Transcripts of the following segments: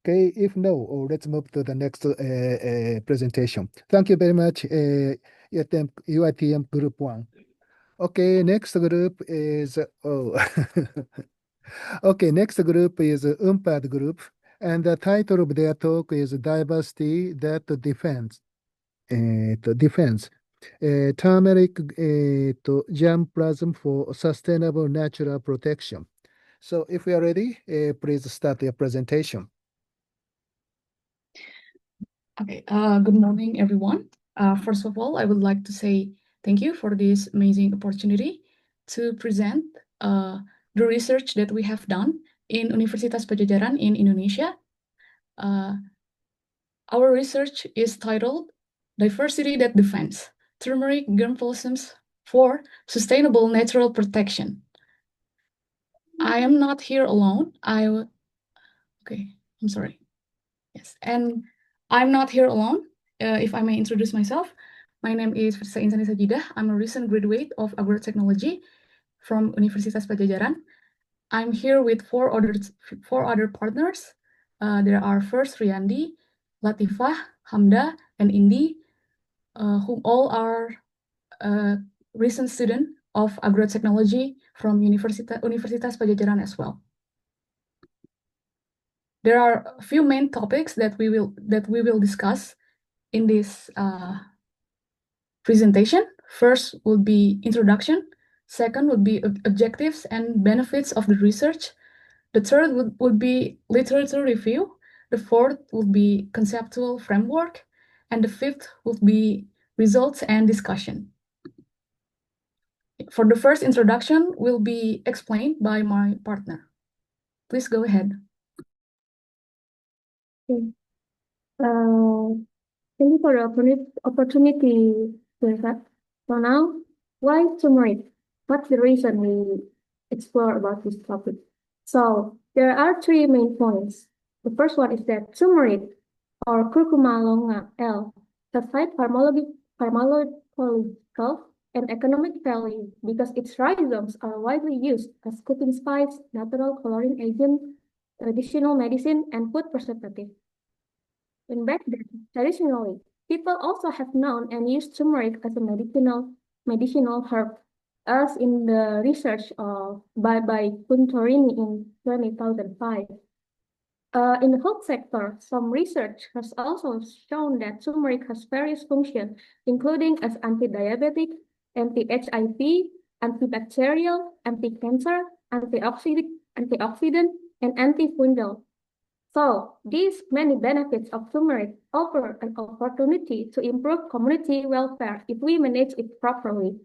Okay, if no, let's move to the next presentation. Thank you very much, UiTM Group 1. Okay, next group is, okay, next group is UNPAD group, and the title of their talk is Diversity That Defends. Turmeric germplasm for sustainable natural protection. So if we are ready, please start your presentation. Okay, good morning, everyone. First of all, I would like to say thank you for this amazing opportunity to present the research that we have done in Universitas Padjadjaran in Indonesia. Our research is titled Diversity That Defends, Turmeric Germplasms for Sustainable Natural Protection. I am not here alone. Okay, I'm sorry. Yes, and I'm not here alone. If I may introduce myself, my name is Firsa Insani Sajidah. I'm a recent graduate of Agrotechnology from Universitas Padjadjaran. I'm here with four other partners. There are first Riyandi, Latifah, Hamda, and Indi, whom all are recent students of Agrotechnology from Universitas Padjadjaran as well. There are a few main topics that we will discuss in this presentation. First would be introduction. Second would be objectives and benefits of the research. The third would be literature review. The fourth would be conceptual framework. And the fifth would be results and discussion. For the first introduction will be explained by my partner. Please go ahead. Okay. Thank you for the opportunity to have. So now, why turmeric? What's the reason we explore about this topic? So there are three main points. The first one is that turmeric, or Curcuma longa L, has high pharmacological and economic value because its rhizomes are widely used as cooking spice, natural coloring agent, traditional medicine, and food preservative. And back then, traditionally, people also have known and used turmeric as a medicinal herb, as in the research by Puntorini in 2005. In the health sector, some research has also shown that turmeric has various functions, including as anti-diabetic, anti-HIV, antibacterial, anti-cancer, antioxidant, and antifungal. So, these many benefits of turmeric offer an opportunity to improve community welfare if we manage it properly.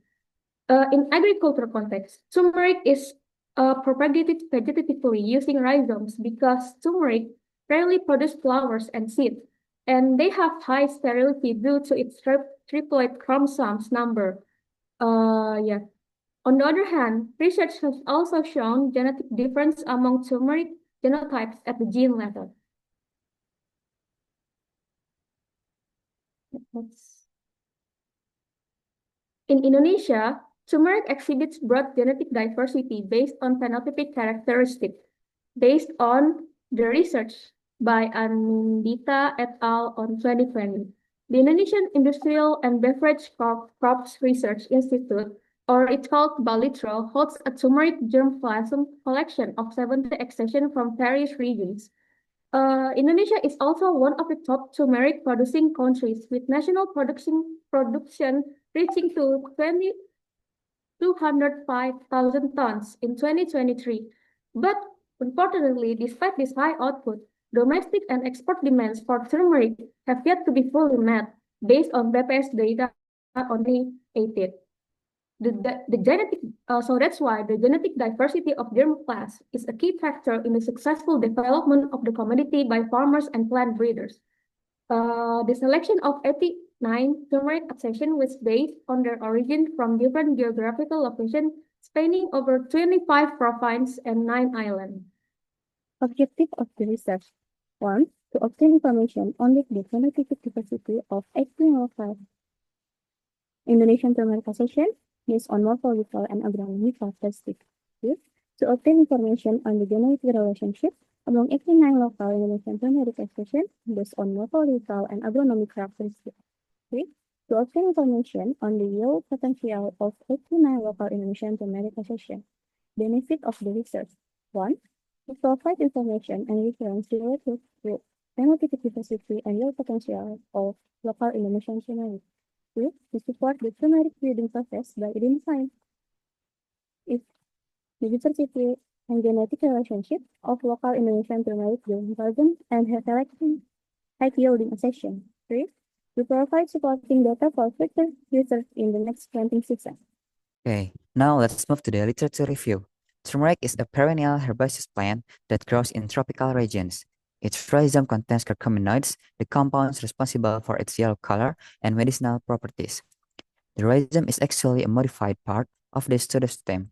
In agriculture context, turmeric is propagated vegetatively using rhizomes because turmeric rarely produces flowers and seeds, and they have high sterility due to its triplet chromosomes number. Yeah. On the other hand, research has also shown genetic difference among turmeric genotypes at the gene level. In Indonesia, turmeric exhibits broad genetic diversity based on phenotypic characteristics, based on the research by Anindita et al. On 2020. The Indonesian Industrial and Beverage Crops Research Institute, or it's called Balitro, holds a turmeric germplasm collection of 70 extensions from various regions. Indonesia is also one of the top turmeric producing countries, with national production reaching to 205,000 tons in 2023. But unfortunately, despite this high output, domestic and export demands for turmeric have yet to be fully met, based on BPS data only 18. So that's why the genetic diversity of germplasm is a key factor in the successful development of the commodity by farmers and plant breeders. The selection of 89 turmeric accessions was based on their origin from different geographical locations, spanning over 25 provinces and 9 islands. Objective of the research: 1. To obtain information on the phenotypic diversity of 18 Indonesian turmeric accession based on morphological and agronomic characteristics. 2. To obtain information on the genetic relationship Among 89 local Indonesian turmeric expressions based on morphological and agronomic characteristics. 3. To obtain information on the yield potential of 89 local Indonesian turmeric expressions. Benefit of the research. 1. To provide information and reference related to phenotypic diversity and yield potential of local Indonesian turmeric. 2. To support the turmeric breeding process by identifying if the diversity and genetic relationship of local Indonesian turmeric growing present and have selecting high yielding accession. 3. To provide supporting data for future research in the next planting season. Okay, now let's move to the literature review. Turmeric is a perennial herbaceous plant that grows in tropical regions. Its rhizome contains curcuminoids, the compounds responsible for its yellow color and medicinal properties. The rhizome is actually a modified part of the pseudostem,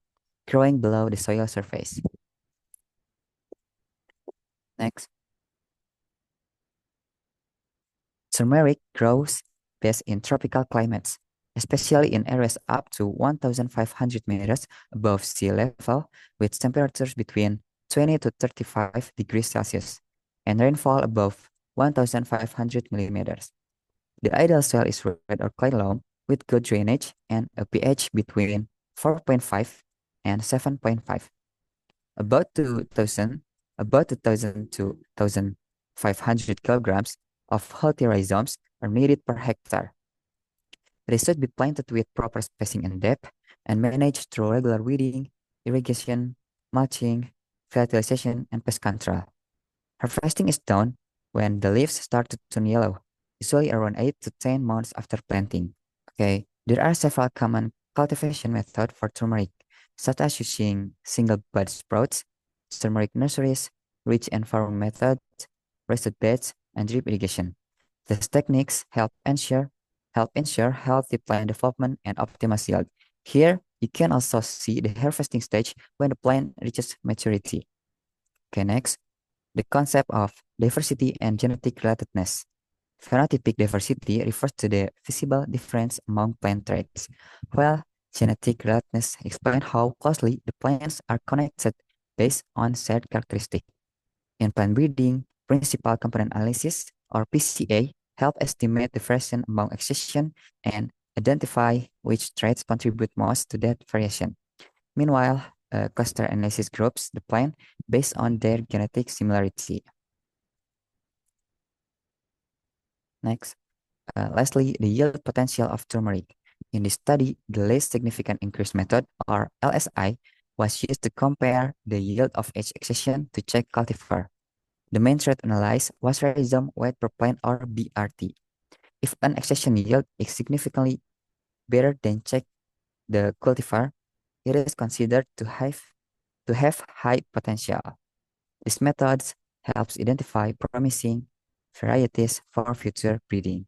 growing below the soil surface. Next. Turmeric grows best in tropical climates, especially in areas up to 1,500 meters above sea level, with temperatures between 20 to 35 degrees Celsius, and rainfall above 1,500 millimeters. The ideal soil is red or clay loam with good drainage and a pH between 4.5 and 7.5. About 2,000 to 1,500 kilograms of healthy rhizomes are needed per hectare. They should be planted with proper spacing and depth and managed through regular weeding, irrigation, mulching, fertilization, and pest control. Harvesting is done when the leaves start to turn yellow, usually around 8 to 10 months after planting. Okay, there are several common cultivation methods for turmeric, such as using single bud sprouts, turmeric nurseries, ridge and furrow methods, raised beds, and drip irrigation. These techniques help ensure healthy plant development and optimal yield. Here, you can also see the harvesting stage when the plant reaches maturity. Okay, next, the concept of diversity and genetic relatedness. Phenotypic diversity refers to the visible difference among plant traits, while genetic relatedness explains how closely the plants are connected based on shared characteristics. In plant breeding, principal component analysis, or PCA, help estimate the variation among accession and identify which traits contribute most to that variation. Meanwhile, cluster analysis groups the plant based on their genetic similarity. Next, lastly, the yield potential of turmeric. In this study, the least significant increase method, or LSI, was used to compare the yield of each accession to check cultivar. The main trait analyzed was rhizome weight per plant, or BRT. If an accession yield is significantly better than check the cultivar, it is considered to have high potential. This method helps identify promising varieties for future breeding.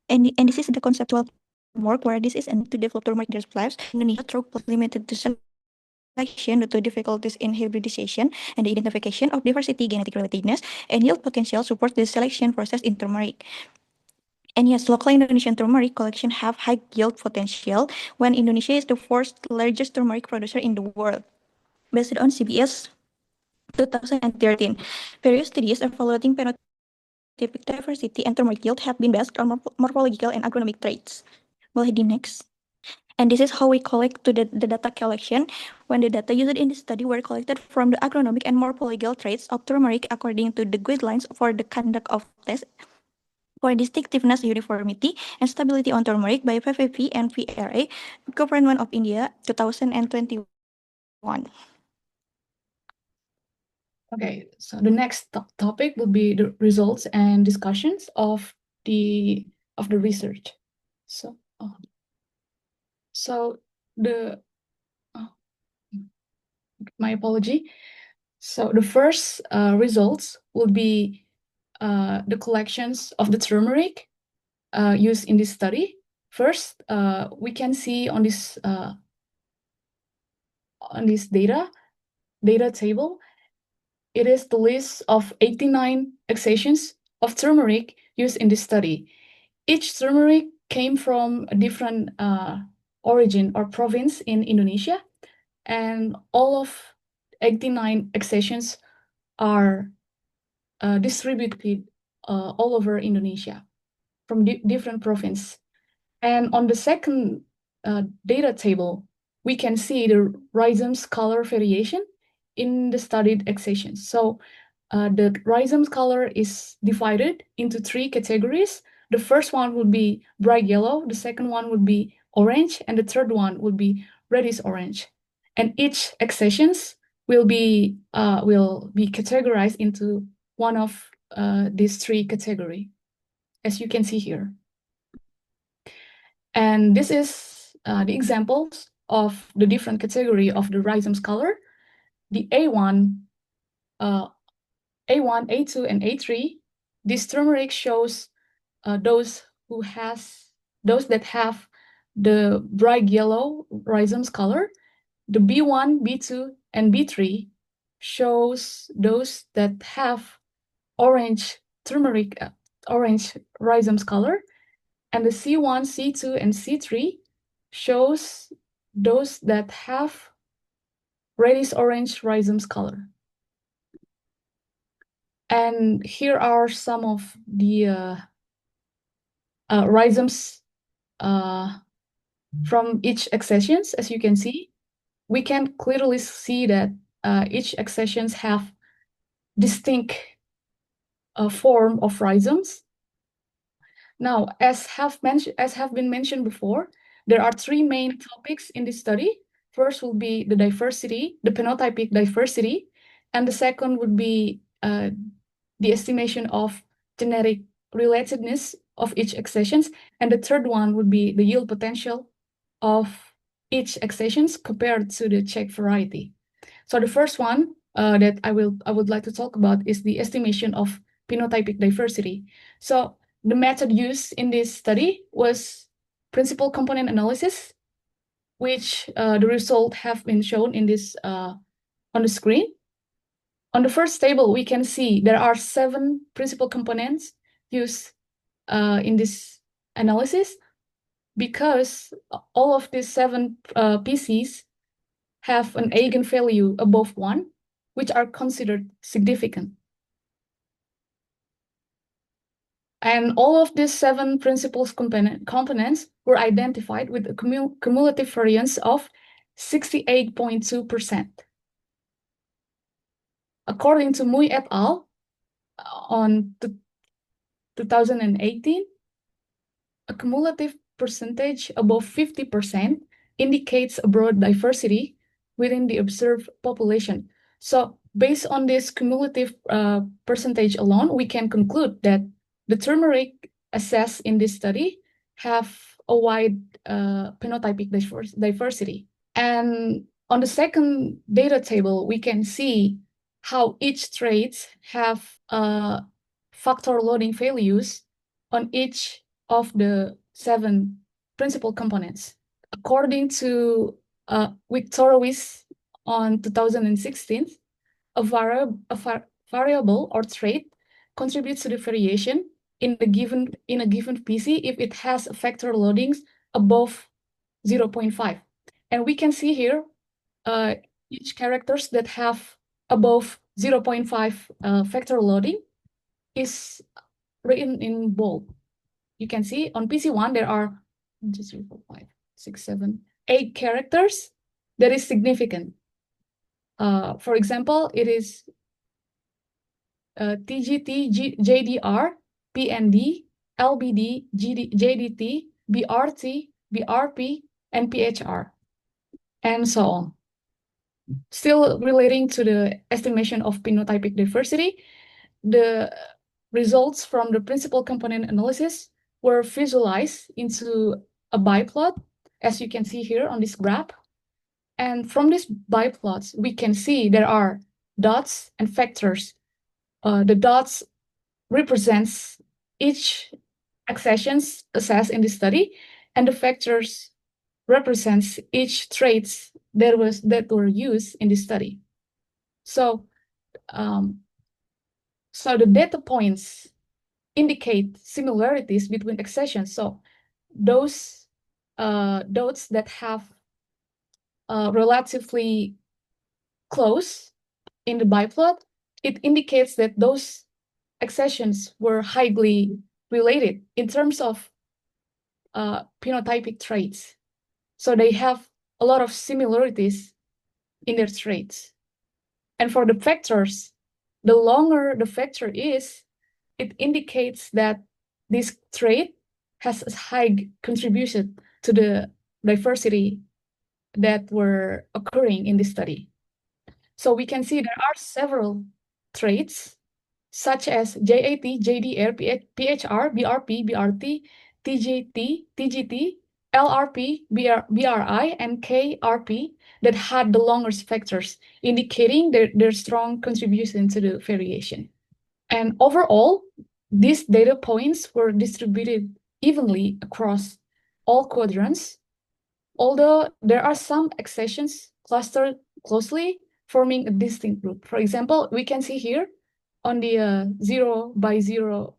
And this is the conceptual framework where this is and to develop turmeric lives in Indonesia through limited to selection due to difficulties in hybridization and the identification of diversity, genetic relatedness, and yield potential supports the selection process in turmeric. And yes, local Indonesian turmeric collection have high yield potential when Indonesia is the fourth largest turmeric producer in the world, based on CBS 2013. Various studies evaluating phenotypic diversity and turmeric yield have been based on morphological and agronomic traits. Will the next? And this is how we collect the data collection when the data used in the study were collected from the agronomic and morphological traits of turmeric according to the guidelines for the conduct of tests for distinctiveness, uniformity, and stability on turmeric by FFP and VRA, Government of India, 2021. Okay, so the next topic will be the results and discussions of the research. So, my apology. So the first results will be the collections of the turmeric used in this study. First, we can see on this data table, it is the list of 89 accessions of turmeric used in this study. Each turmeric came from a different origin or province in Indonesia, and all of 89 accessions are distributed all over Indonesia from different provinces. And on the second data table, we can see the rhizome's color variation in the studied accessions. So the rhizome's color is divided into 3 categories. The first one would be bright yellow, the second one would be orange, and the third one would be reddish orange. And each accessions will be categorized into one of these 3 categories, as you can see here. And this is the examples of the different category of the rhizome's color. The A1, A2, and A3, this turmeric shows those that have the bright yellow rhizome's color. The B1, B2, and B3 shows those that have orange turmeric, orange rhizome's color. And the C1, C2, and C3 shows those that have reddish orange rhizome's color. And here are some of the rhizomes from each accessions. As you can see, we can clearly see that each accessions have distinct form of rhizomes. Now, as have been mentioned before, there are 3 main topics in this study. First will be the diversity, the phenotypic diversity, and the second would be the estimation of genetic relatedness of each accessions, and the third one would be the yield potential of each accessions compared to the check variety. So the first one that I would like to talk about is the estimation of phenotypic diversity. So the method used in this study was principal component analysis, which the result have been shown in this on the screen. On the first table, we can see there are 7 principal components used in this analysis, because all of these 7 PCs have an eigenvalue above 1, which are considered significant. And all of these 7 principal components were identified with a cumulative variance of 68.2%. According to Mui et al. On 2018, a cumulative percentage above 50% indicates a broad diversity within the observed population. So based on this cumulative percentage alone, we can conclude that the turmeric assessed in this study have a wide phenotypic diversity. And on the second data table, we can see how each traits have factor loading values on each of the 7 principal components. According to Victorowicz on 2016, a variable or trait contributes to the variation in a given PC if it has factor loadings above 0.5. And we can see here each characters that have above 0.5 factor loading is written in bold. You can see on PC1 there are 1, 2, 3, 4, 5, 6, 7, 8 characters that is significant. For example, it is TGT, JDR, PND, LBD, JDT, BRT, BRP, and PHR, and so on. Still relating to the estimation of phenotypic diversity, the results from the principal component analysis were visualized into a biplot, as you can see here on this graph. And from these biplots, we can see there are dots and factors. The dots represents each accessions assessed in the study, and the factors represents each traits that were used in the study. So, so the data points indicate similarities between accessions. So those dots that have relatively close in the biplot it indicates that those accessions were highly related in terms of phenotypic traits. So they have a lot of similarities in their traits. And for the factors, the longer the factor is, it indicates that this trait has a high contribution to the diversity that were occurring in this study. So we can see there are several traits such as JAT, JDR, PHR, BRP, BRT, TGT, TGT, LRP, BRI, and KRP that had the longest factors, indicating their strong contribution to the variation. And overall, these data points were distributed evenly across all quadrants, although there are some accessions clustered closely, forming a distinct group. For example, we can see here on the 0 by 0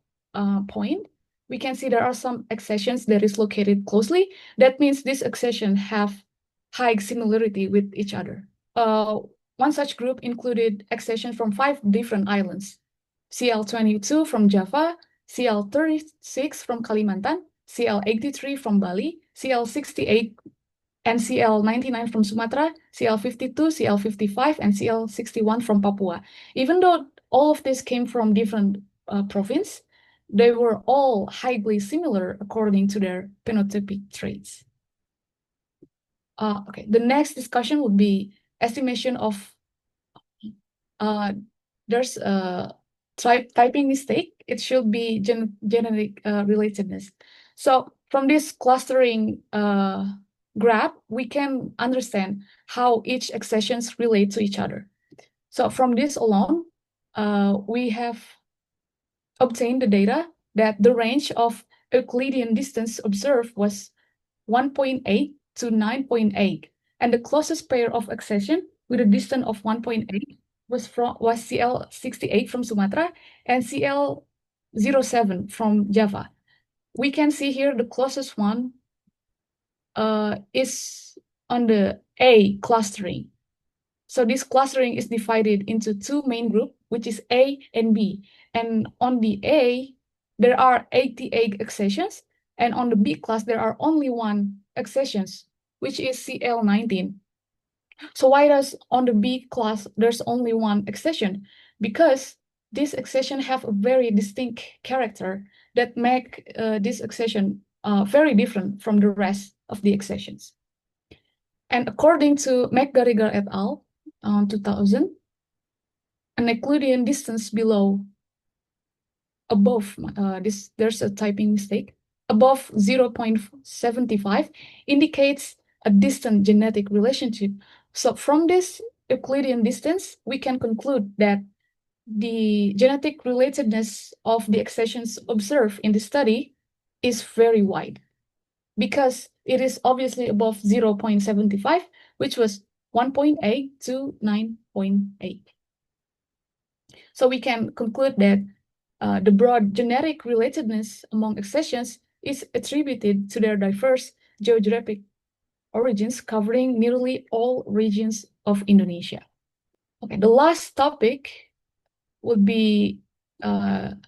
point, we can see there are some accessions that is located closely. That means these accessions have high similarity with each other. One such group included accessions from 5 different islands: CL22 from Java, CL36 from Kalimantan, CL83 from Bali, CL68 and CL99 from Sumatra, CL52, CL55, and CL61 from Papua. Even though all of this came from different provinces, they were all highly similar according to their phenotypic traits. Okay, the next discussion would be estimation of, there's a typing mistake. It should be genetic relatedness. So from this clustering graph, we can understand how each accessions relate to each other. So from this alone, we have obtained the data that the range of Euclidean distance observed was 1.8 to 9.8, and the closest pair of accession with a distance of 1.8 was CL68 from Sumatra and CL07 from Java. We can see here the closest one is on the A clustering. So this clustering is divided into 2 main groups, which is A and B. And on the A, there are 88 accessions, and on the B class, there are only 1 accessions, which is CL19. So why does on the B class, there's only 1 accession? Because this accession have a very distinct character that make this accession very different from the rest of the accessions. And according to McGarrigle et al. 2000, an Euclidean distance above there's a typing mistake, above 0.75 indicates a distant genetic relationship. So from this Euclidean distance, we can conclude that the genetic relatedness of the accessions observed in the study is very wide, because it is obviously above 0.75, which was 1.8 to 9.8. So we can conclude that the broad genetic relatedness among accessions is attributed to their diverse geographic origins, covering nearly all regions of Indonesia. Okay, the last topic would be the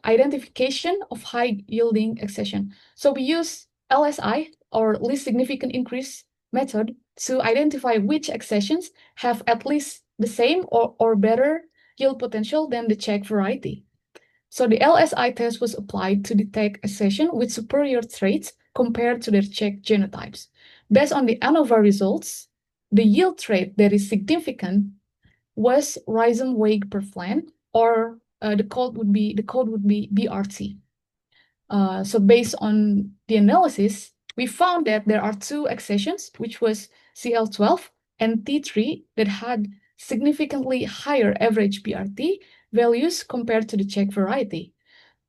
identification of high-yielding accession. So we use LSI, or least significant increase method, to identify which accessions have at least the same or better yield potential than the check variety. So the LSI test was applied to detect accession with superior traits compared to their check genotypes. Based on the ANOVA results, the yield trait that is significant was rhizome weight per plant, or the code would be BRT. So based on the analysis, we found that there are 2 accessions, which was CL12 and T3, that had significantly higher average BRT values compared to the check variety.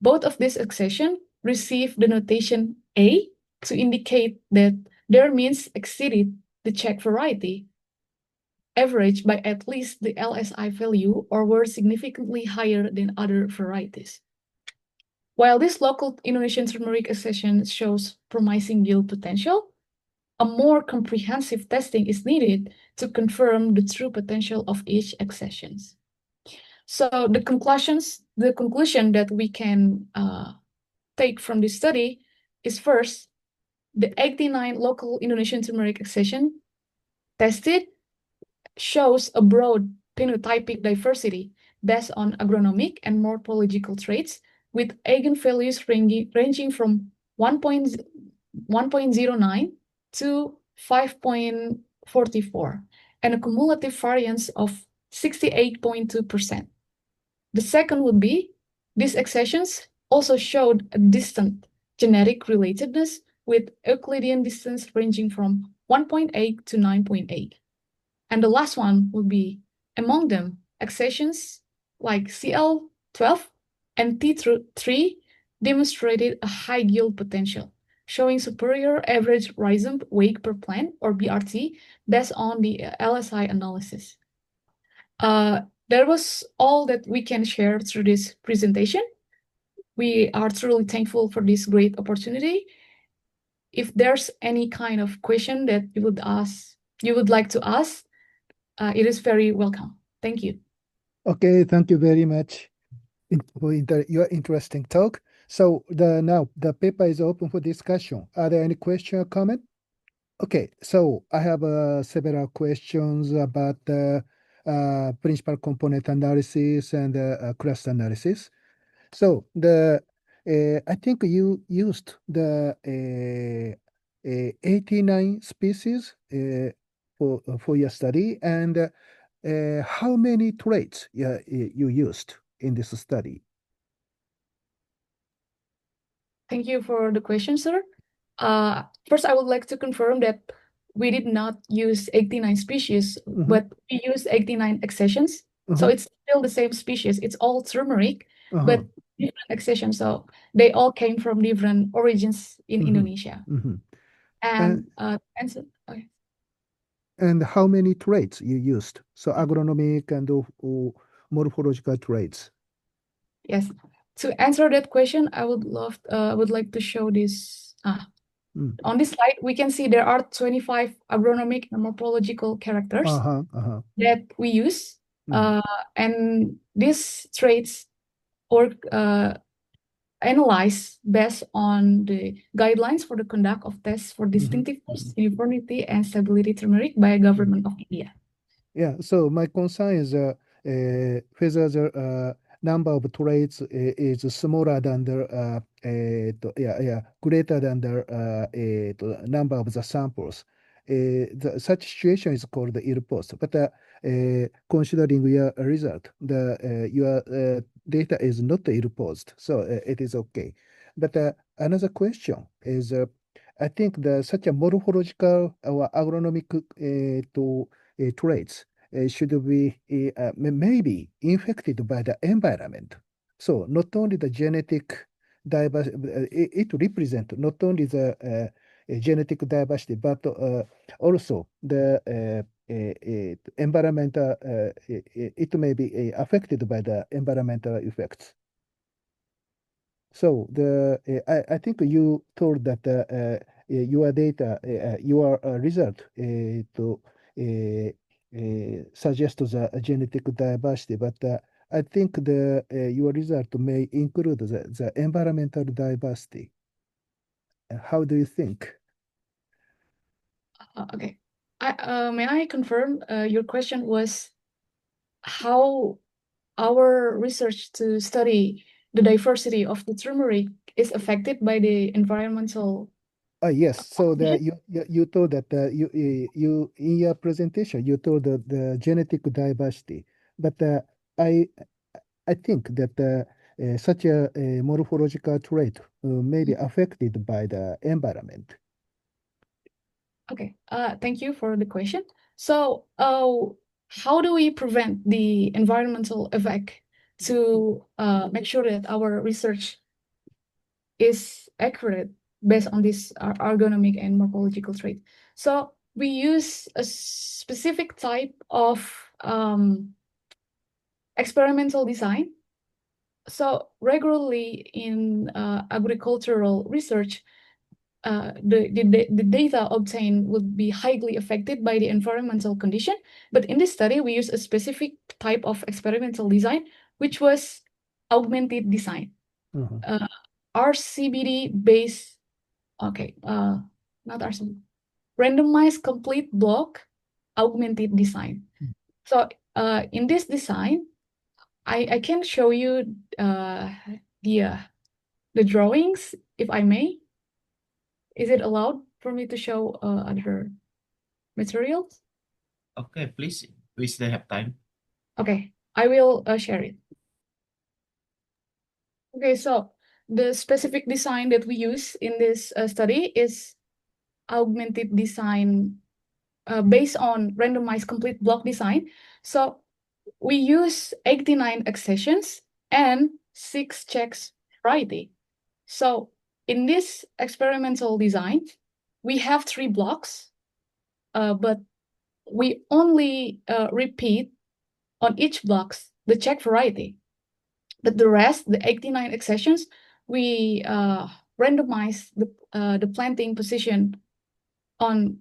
Both of these accessions received the notation A to indicate that their means exceeded the check variety average by at least the LSI value, or were significantly higher than other varieties. While this local Indonesian turmeric accession shows promising yield potential, a more comprehensive testing is needed to confirm the true potential of each accession. So the conclusion that we can take from this study is first, the 89 local Indonesian turmeric accession tested shows a broad phenotypic diversity based on agronomic and morphological traits, with eigenvalues ranging from 1.09 to 5.44, and a cumulative variance of 68.2%. The second would be, these accessions also showed a distant genetic relatedness with Euclidean distance ranging from 1.8 to 9.8. And the last one would be, among them, accessions like CL12 and T3 demonstrated a high yield potential, showing superior average rhizome weight per plant, or BRT, based on the LSI analysis. That was all that we can share through this presentation. We are truly thankful for this great opportunity. If there's any kind of question that you would like to ask, it is very welcome. Thank you. Okay, thank you very much for your interesting talk. So now the paper is open for discussion. Are there any question or comment? Okay, so I have several questions about the principal component analysis and cluster analysis. So I think you used the 89 species for your study, and how many traits you used in this study? Thank you for the question, sir. First, I would like to confirm that we did not use 89 species, but we used 89 accessions. So it's still the same species. It's all turmeric, but different accessions. So they all came from different origins in Indonesia. And okay. And how many traits you used? So agronomic and morphological traits. Yes. To answer that question, I would like to show this. On this slide, we can see there are 25 agronomic and morphological characters that we use. And these traits are analyzed based on the guidelines for the conduct of tests for distinctiveness, uniformity, and stability turmeric by government of India. Yeah, so my concern is whether the number of traits is smaller than the greater than the number of the samples. Such situation is called the ill post. But considering your result, your data is not ill post, so it is okay. But another question is, I think such a morphological or agronomic traits should be maybe infected by the environment. So not only the genetic diversity, it represents not only the genetic diversity, but also the environmental, it may be affected by the environmental effects. So I think you told that your data, your result to suggest the genetic diversity, but I think your result may include the environmental diversity. How do you think? Okay. May I confirm your question was how our research to study the diversity of the turmeric is affected by the environmental. Yes, so you told that you in your presentation you told the genetic diversity, but I think that such a morphological trait may be affected by the environment. Okay, thank you for the question. So, how do we prevent the environmental effect to make sure that our research is accurate based on this ergonomic and morphological trait? So we use a specific type of experimental design. So regularly in agricultural research, the data obtained would be highly affected by the environmental condition. But in this study, we use a specific type of experimental design, which was augmented design. RCBD based, not RCBD, randomized complete block augmented design. So in this design, I can show you the drawings, if I may. Is it allowed for me to show other materials? Okay, please. We still have time. Okay, I will share it. Okay, so the specific design that we use in this study is augmented design based on randomized complete block design. So we use 89 accessions and 6 checks variety. So in this experimental design, we have 3 blocks, but we only repeat on each blocks the check variety. But the rest, the 89 accessions, we randomize the planting position on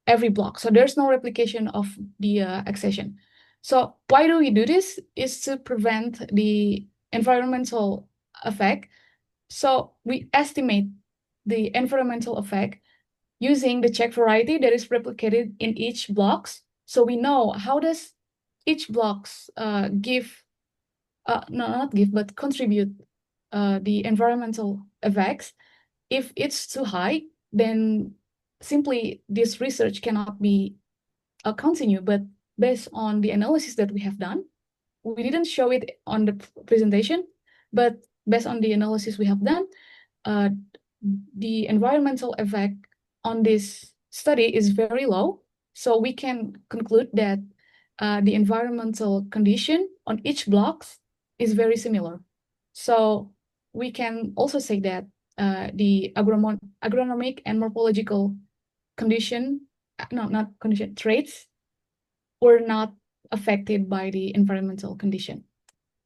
every block. So there's no replication of the accession. So why do we do this? Is to prevent the environmental effect. So we estimate the environmental effect using the check variety that is replicated in each blocks. So we know how does each blocks contribute the environmental effects. If it's too high, then simply this research cannot be continue. But based on the analysis that we have done, we didn't show it on the presentation, but based on the analysis we have done, the environmental effect on this study is very low. So we can conclude that the environmental condition on each blocks is very similar. So we can also say that the agronomic and morphological traits were not affected by the environmental condition.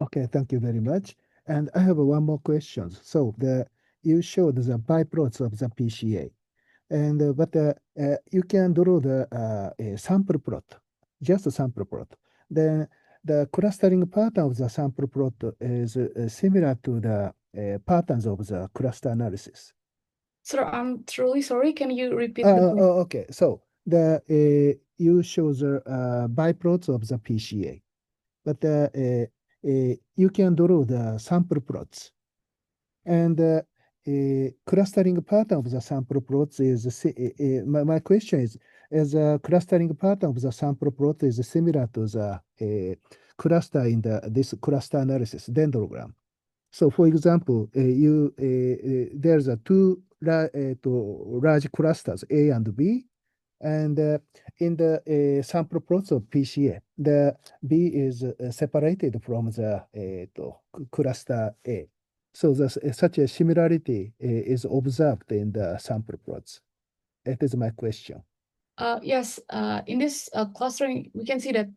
Okay, thank you very much. And I have one more question. So you showed the byplots of the PCA, and but you can draw the a sample plot, just a sample plot. Then the clustering pattern of the sample plot is similar to the patterns of the cluster analysis. Sir, I'm truly sorry. Can you repeat the question? Okay, so you show the byplots of the PCA, but you can draw the sample plots, and clustering pattern of the sample plots is my question is the clustering pattern of the sample plot is similar to the cluster in this cluster analysis dendrogram. So, for example, there's two large clusters A and B, and in the sample plots of PCA, the B is separated from the cluster A. So such a similarity is observed in the sample plots. That is my question. Yes, in this clustering, we can see that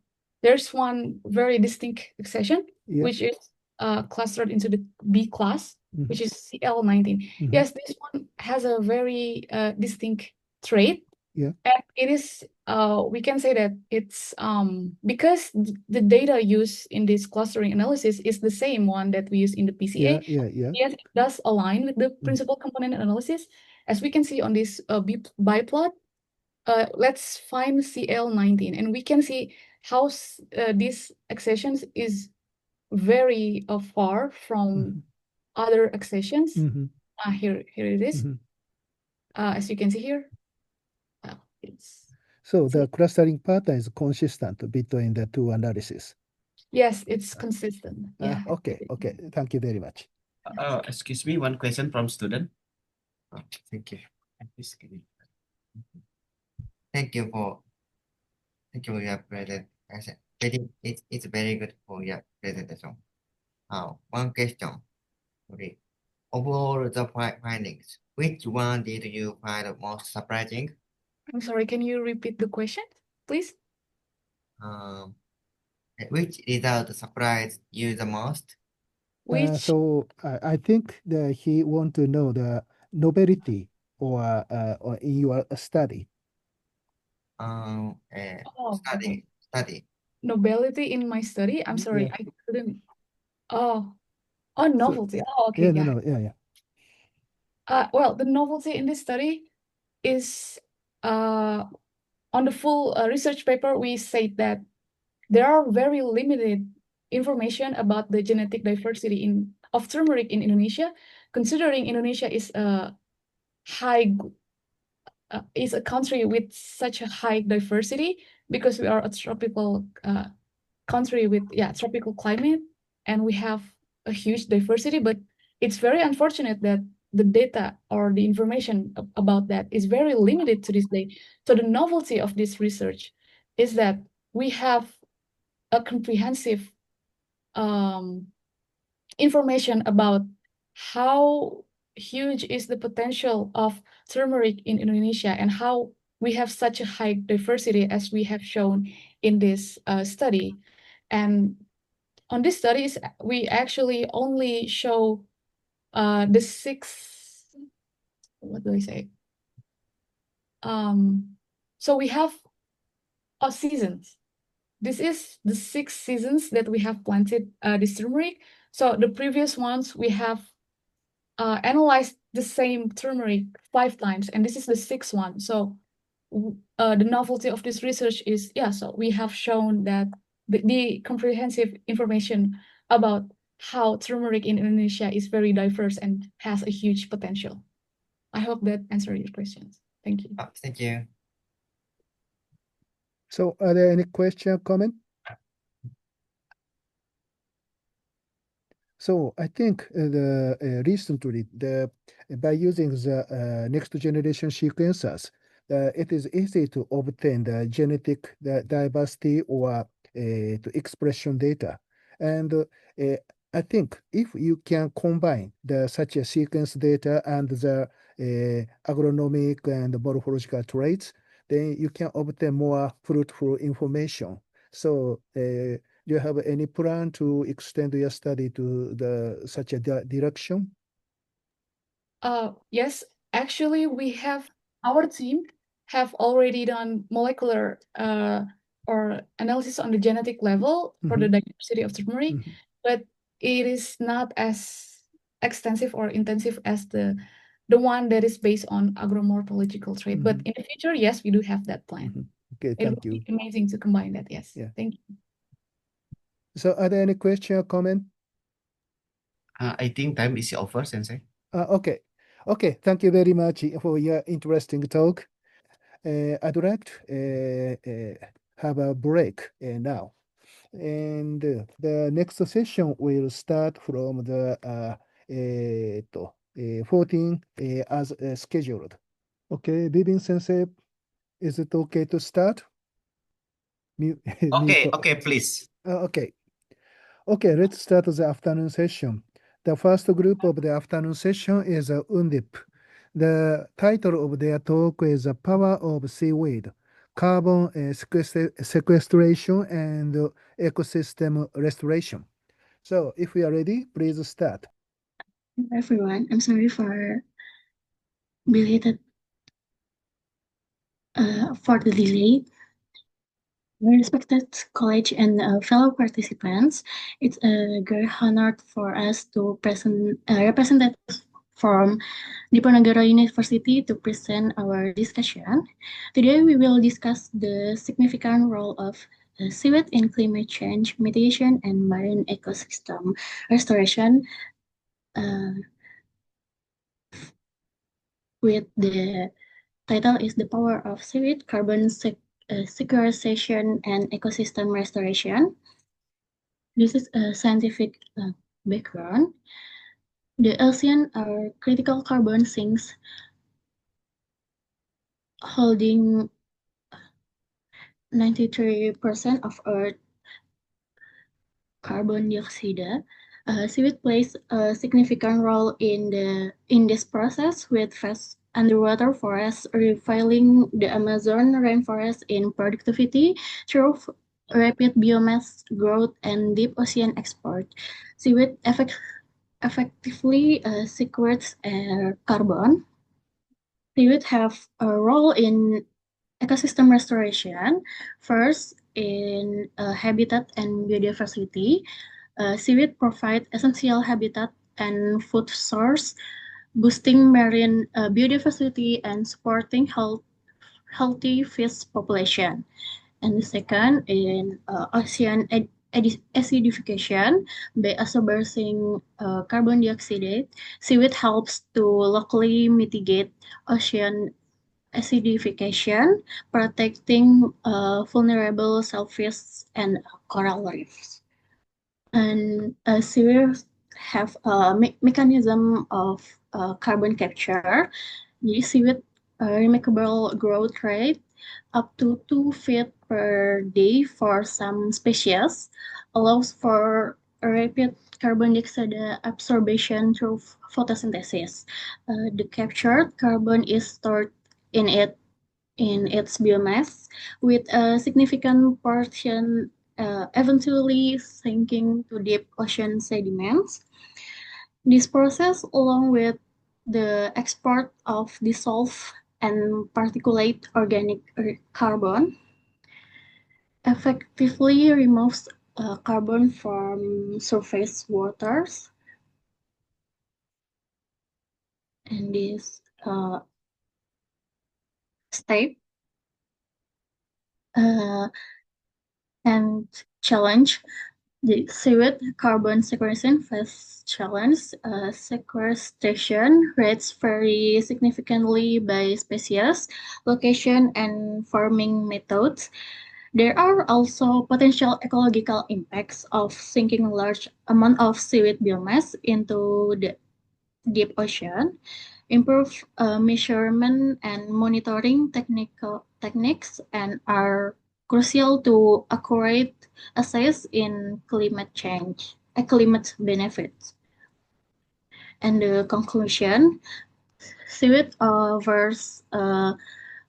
there's one very distinct accession, which is clustered into the B class, which is CL19. Yes, this one has a very distinct trait. Yeah. And it is, we can say that it's because the data used in this clustering analysis is the same one that we use in the PCA. Yes, it does align with the principal component analysis. As we can see on this biplot, let's find CL19, and we can see how these accessions is very far from other accessions. Here it is. As you can see here. So the clustering pattern is consistent between the two analyses. Yes, it's consistent. Yeah. Okay. Thank you very much. Excuse me, one question from student. Thank you. Thank you for your presentation. It's very good for your presentation. One question. Okay. Overall, the findings, which one did you find most surprising? I'm sorry, can you repeat the question, please? Which result surprised you the most? Which? So I think that he want to know the novelty or in your study? Oh, Study. nobility in my study. I'm sorry, Yeah. I couldn't. Oh, novelty. Oh, okay, Yeah, yeah. no, yeah. Well, the novelty in this study is on the full research paper, we say that there are very limited information about the genetic diversity of turmeric in Indonesia, considering Indonesia is a country with such a high diversity because we are a tropical country with tropical climate, and we have a huge diversity. But it's very unfortunate that the data or the information about that is very limited to this day. So the novelty of this research is that we have a comprehensive information about how huge is the potential of turmeric in Indonesia and how we have such a high diversity as we have shown in this study. And on these studies, we actually only show the 6, what do I say? So we have seasons. This is the 6 seasons that we have planted this turmeric. So the previous ones we have analyzed the same turmeric 5 times, and this is the 6th one. So the novelty of this research is, so we have shown that the comprehensive information about how turmeric in Indonesia is very diverse and has a huge potential. I hope that answered your questions. Thank you. Thank you. So are there any question, comment? So I think recently by using the next generation sequencers, it is easy to obtain the genetic diversity or to expression data. And I think if you can combine such a sequence data and the agronomic and morphological traits, then you can obtain more fruitful information. So do you have any plan to extend your study to such a direction? Yes, actually, our team have already done molecular or analysis on the genetic level for the diversity of turmeric, but it is not as extensive or intensive as the one that is based on agromorphological trait. But in the future, yes, we do have that plan. Okay, It thank would you. be amazing to combine that. Yes, Yeah. thank you. So are there any question or comment? I think time is over, Sensei. Okay. Okay, thank you very much for your interesting talk. I'd like to have a break now. And the next session will start from the 14 as scheduled. Okay, Bibin Sensei, is it okay to start? Okay, please. Okay. Okay, let's start the afternoon session. The first group of the afternoon session is UNDIP. The title of their talk is The Power of Seaweed, Carbon Sequestration and Ecosystem Restoration. So if we are ready, please start. Hello everyone, I'm sorry for belated for the delay. Respected college and fellow participants, it's a great honor for us to present representatives from Diponegoro University to present our discussion. Today we will discuss the significant role of seaweed in climate change mitigation and marine ecosystem restoration with the title is The Power of Seaweed, Carbon Sequestration and Ecosystem Restoration. This is a scientific background. The ocean are critical carbon sinks holding 93% of Earth carbon dioxide. Seaweed plays a significant role in this process with vast underwater forests refilling the Amazon rainforest in productivity through rapid biomass growth and deep ocean export. Seaweed effectively sequestrates carbon. Seaweed have a role in ecosystem restoration. First, in habitat and biodiversity, seaweed provide essential habitat and food source, boosting marine biodiversity and supporting healthy fish population. And the second, in ocean acidification, by absorbing carbon dioxide, seaweed helps to locally mitigate ocean acidification, protecting vulnerable shellfish and coral reefs. And seaweeds have a mechanism of carbon capture. The seaweed remarkable growth rate up to 2 feet per day for some species allows for rapid carbon dioxide absorption through photosynthesis. The captured carbon is stored in its biomass, with a significant portion eventually sinking to deep ocean sediments. This process, along with the export of dissolved and particulate organic carbon, effectively removes carbon from surface waters. And this step and challenge the seaweed carbon sequestration phase challenge. Sequestration rates vary significantly by species, location, and farming methods. There are also potential ecological impacts of sinking large amount of seaweed biomass into the deep ocean. Improve measurement and monitoring techniques and are crucial to accurate assess in climate change, climate benefits. And the conclusion, seaweed offers a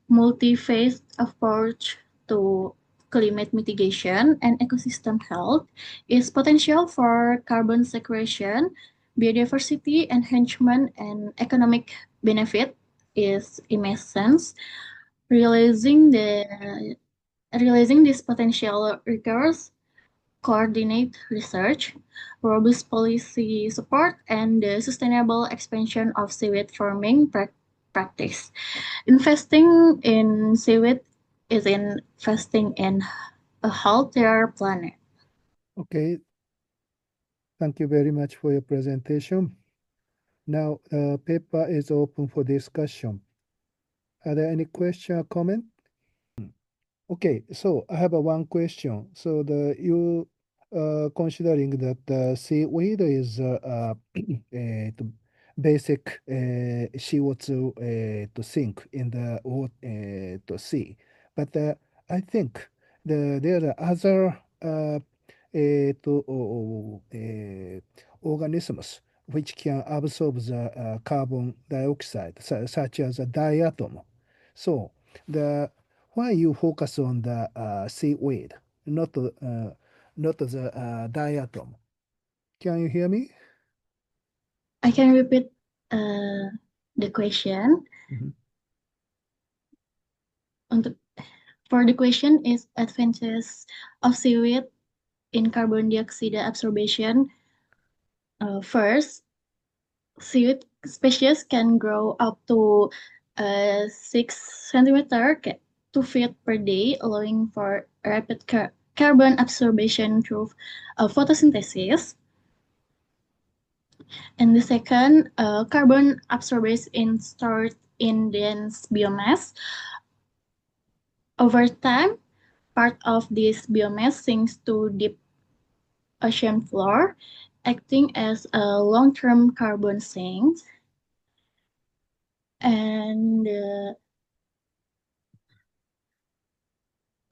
multi-phased approach to climate mitigation and ecosystem health, is potential for carbon sequestration, biodiversity enhancement, and economic benefit is immense. Realizing this potential requires coordinate research, robust policy support, and the sustainable expansion of seaweed farming practice. Investing in seaweed is investing in a healthier planet. Okay. Thank you very much for your presentation. Now, the paper is open for discussion. Are there any question or comment? Okay, so I have one question. So you considering that seaweed is to basic CO2 to sink in the to sea, but I think there are other organisms which can absorb the carbon dioxide, such as a diatom. So the why you focus on the seaweed, not the diatom? Can you hear me? I can repeat the question. Mhm. For the question is advantages of seaweed in carbon dioxide absorption. First, seaweed species can grow up to 6 centimeter, 2 feet per day, allowing for rapid carbon absorption through photosynthesis. And the second, carbon absorbed in stored in dense biomass. Over time, part of this biomass sinks to deep ocean floor, acting as a long-term carbon sink. And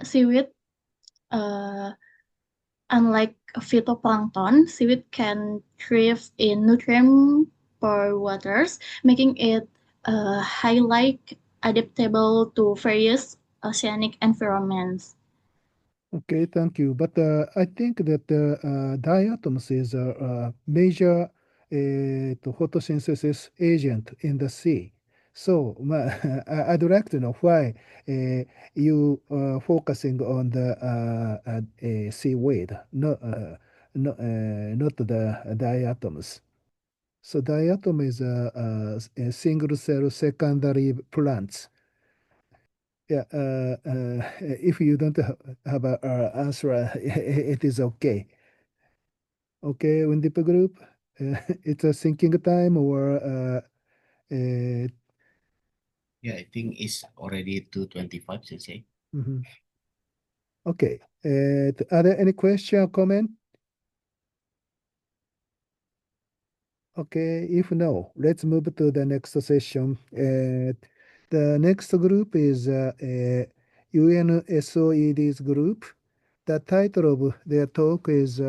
seaweed, unlike phytoplankton, seaweed can thrive in nutrient-poor waters, making it highly adaptable to various oceanic environments. Okay, thank you. But I think that diatoms is a major photosynthesis agent in the sea. So I'd like to know why you focusing on the seaweed, not the diatoms. So diatom is a single cell secondary plants. Yeah, if you don't have an answer, it is okay. Okay, UNDIP group, it's a thinking time or Yeah, I think it's already 2:25, Sensei. okay. Are there any question or comment? Okay, if no, let's move to the next session. The next group is UNSOED's group. The title of their talk is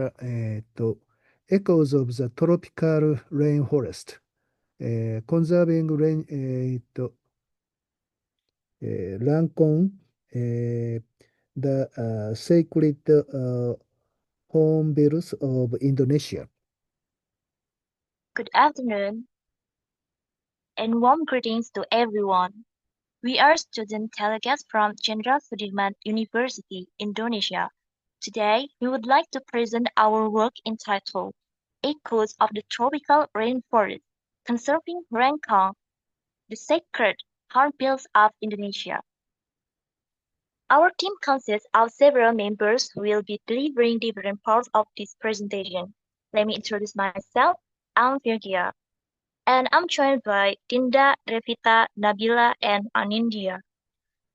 Echoes of the Tropical Rainforest, Conserving Lancome, the sacred hornbills of Indonesia. Good afternoon and warm greetings to everyone. We are student delegates from Jenderal Sudirman University, Indonesia. Today, we would like to present our work entitled Echoes of the Tropical Rainforest, Conserving Lancome, the Sacred Hornbills of Indonesia. Our team consists of several members who will be delivering different parts of this presentation. Let me introduce myself. I'm Virgia, and I'm joined by Dinda, Revita, Nabila, and Anindya.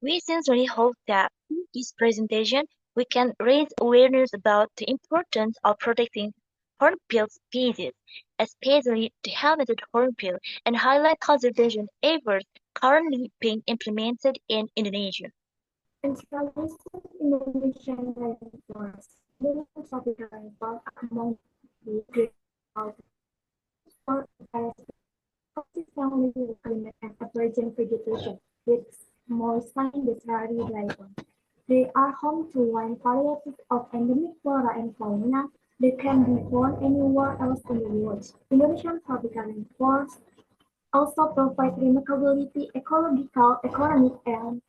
We sincerely hope that through this presentation, we can raise awareness about the importance of protecting hornbill species, especially the helmeted hornbill, and highlight conservation efforts currently being implemented in Indonesia. Installations in Indonesian rainforest, living tropical rainforest among the great for consistently climate and emerging vegetation with small sign-desirable dragon. They are home to wide varieties of endemic flora and fauna that can be found anywhere else in the world. Indonesian tropical rainforests also provide remarkability, ecological, economic, and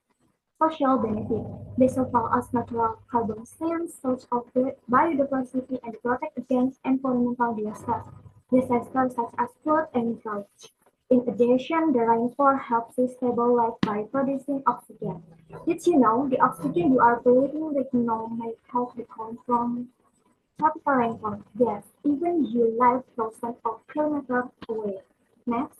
social benefit. They serve as natural carbon sinks, source of biodiversity, and protect against environmental disasters such as flood and drought. In addition, the rainforest helps to stable life by producing oxygen. Did you know the oxygen you are breathing right now may have come from tropical rainforest? Yes, even you live thousands of kilometers away. Next.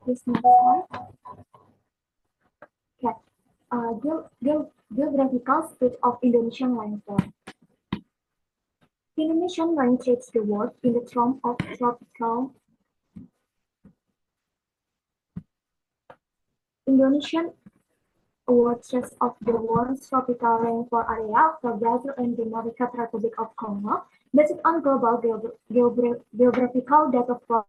This next slide. Okay. Geographical state of Indonesian rainforest. Indonesian rain takes the world in the form of tropical. Indonesian waters of the world's tropical rainforest area of Brazil and the Democratic Republic of Congo, based on global geographical data from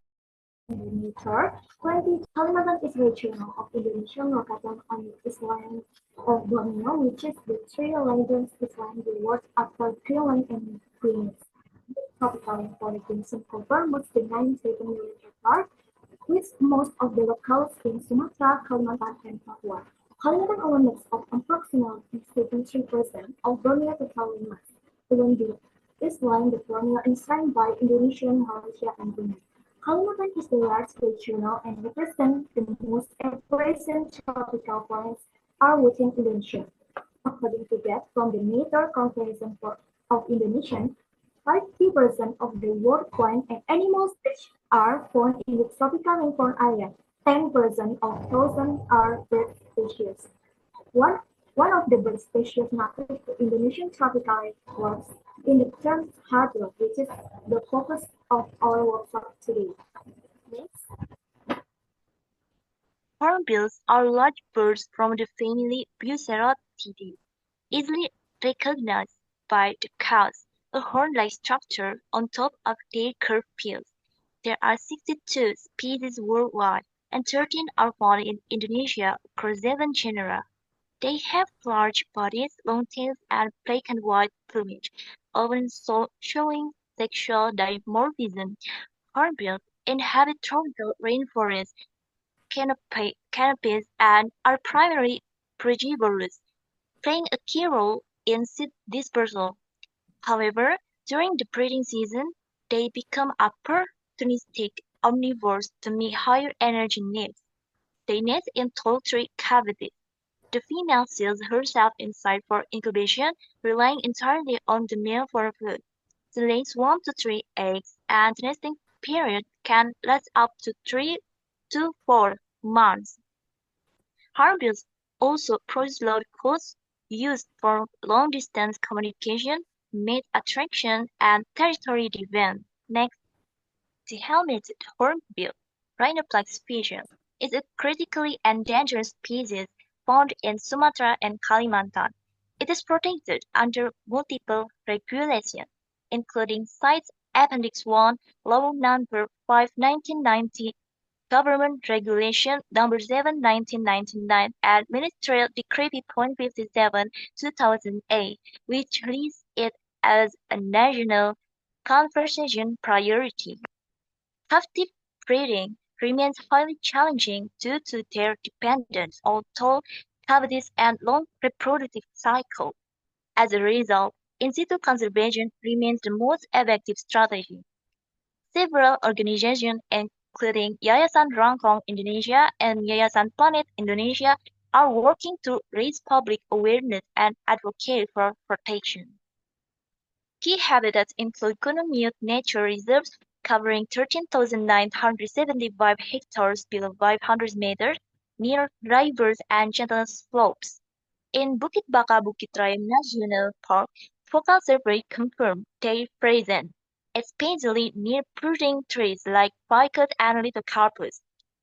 meter. Currently, Kalimantan is regional of Indonesia, located on the island of Borneo, which is the three largest island in the world after Greenland and Greece. Tropical rainforest cover most of the 9 million hectares, with most of the locales in Sumatra, Kalimantan, and Papua. Kalimantan alone makes up approximately 73% of Borneo total mass. Along this line, the Borneo is signed by Indonesia, Malaysia, and Brunei. Kalimantan is the largest regional and represents the most present tropical forests are within Indonesia. According to data from the Nature Conservation of Indonesia, 50% of the world plant and animal species are found in the tropical rainforest area. 10% of those are bird species. One of the bird species native to Indonesian tropical rainforest in the term harbor, which is the focus of our workshop today. Next. Hornbills are large birds from the family Bucerotidae, easily recognized by the cause, a horn-like structure on top of their curved bills. There are 62 species worldwide, and 13 are found in Indonesia across 7 genera. They have large bodies, long tails, and black and white plumage, often showing sexual dimorphism. hornbills inhabit tropical rainforests, canopies, and are primarily frugivorous, playing a key role in seed dispersal. However, during the breeding season, they become opportunistic omnivores to meet higher energy needs. They nest in tall tree cavities. The female seals herself inside for incubation, relying entirely on the male for food. She lays 1 to 3 eggs, and the nesting period can last up to 3 to 4 months. Hornbills also produce loud calls used for long-distance communication, mate attraction, and territory defense. Next, the helmeted hornbill, Rhinoplex species, is a critically endangered species found in Sumatra and Kalimantan. It is protected under multiple regulations, including CITES Appendix 1, Law Number 5, 1990, Government Regulation Number 7, 1999, and Ministerial Decree .57, 2008, which lists it as a national conservation priority. Captive breeding remains highly challenging due to their dependence on tall cavities and long reproductive cycles. As a result, in situ conservation remains the most effective strategy. Several organizations, including Yayasan Rangkong Indonesia and Yayasan Planet Indonesia, are working to raise public awareness and advocate for protection. Key habitats include Gunung Mute Nature Reserves covering 13,975 hectares below 500 meters, near rivers and gentle slopes. In Bukit Baka Bukit Raya National Park, focal survey confirmed their presence, especially near fruiting trees like ficus and lithocarpus.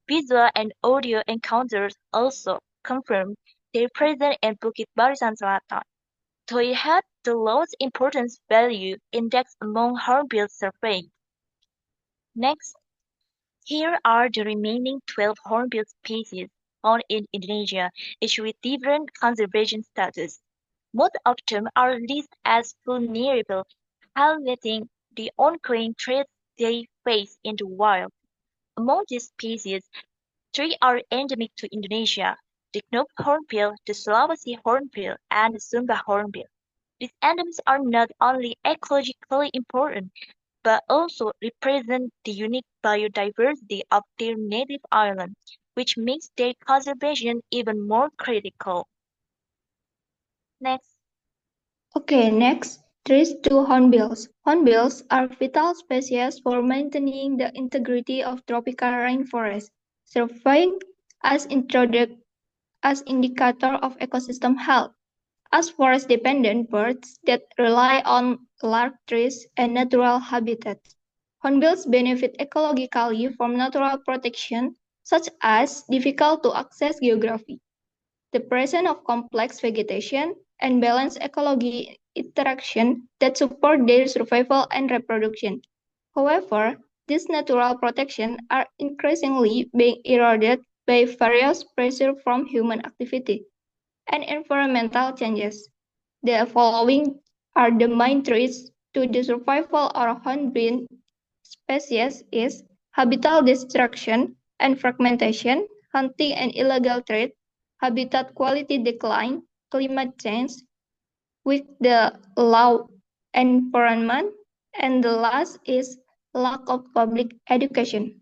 Visual and audio encounters also confirmed their presence in Bukit Barisan Selatan. They had the lowest importance value index among hornbills surveyed. Next, here are the remaining 12 hornbill species found in Indonesia, each with different conservation status. Most of them are listed as vulnerable, highlighting the ongoing threats they face in the wild. Among these species, 3 are endemic to Indonesia: the Knob hornbill, the Sulawesi hornbill, and the Sumba hornbill. These endemics are not only ecologically important, but also represent the unique biodiversity of their native island, which makes their conservation even more critical. Next. Okay, next, trees to hornbills. Hornbills are vital species for maintaining the integrity of tropical rainforests, serving as indicator of ecosystem health. As forest-dependent birds that rely on large trees and natural habitats, hornbills benefit ecologically from natural protection, such as difficult-to-access geography, the presence of complex vegetation, and balanced ecology interaction that support their survival and reproduction. However, these natural protections are increasingly being eroded by various pressures from human activity and environmental changes. The following are the main threats to the survival of hornbill species is habitat destruction and fragmentation, hunting and illegal trade, habitat quality decline, climate change, with the law environment, and the last is lack of public education.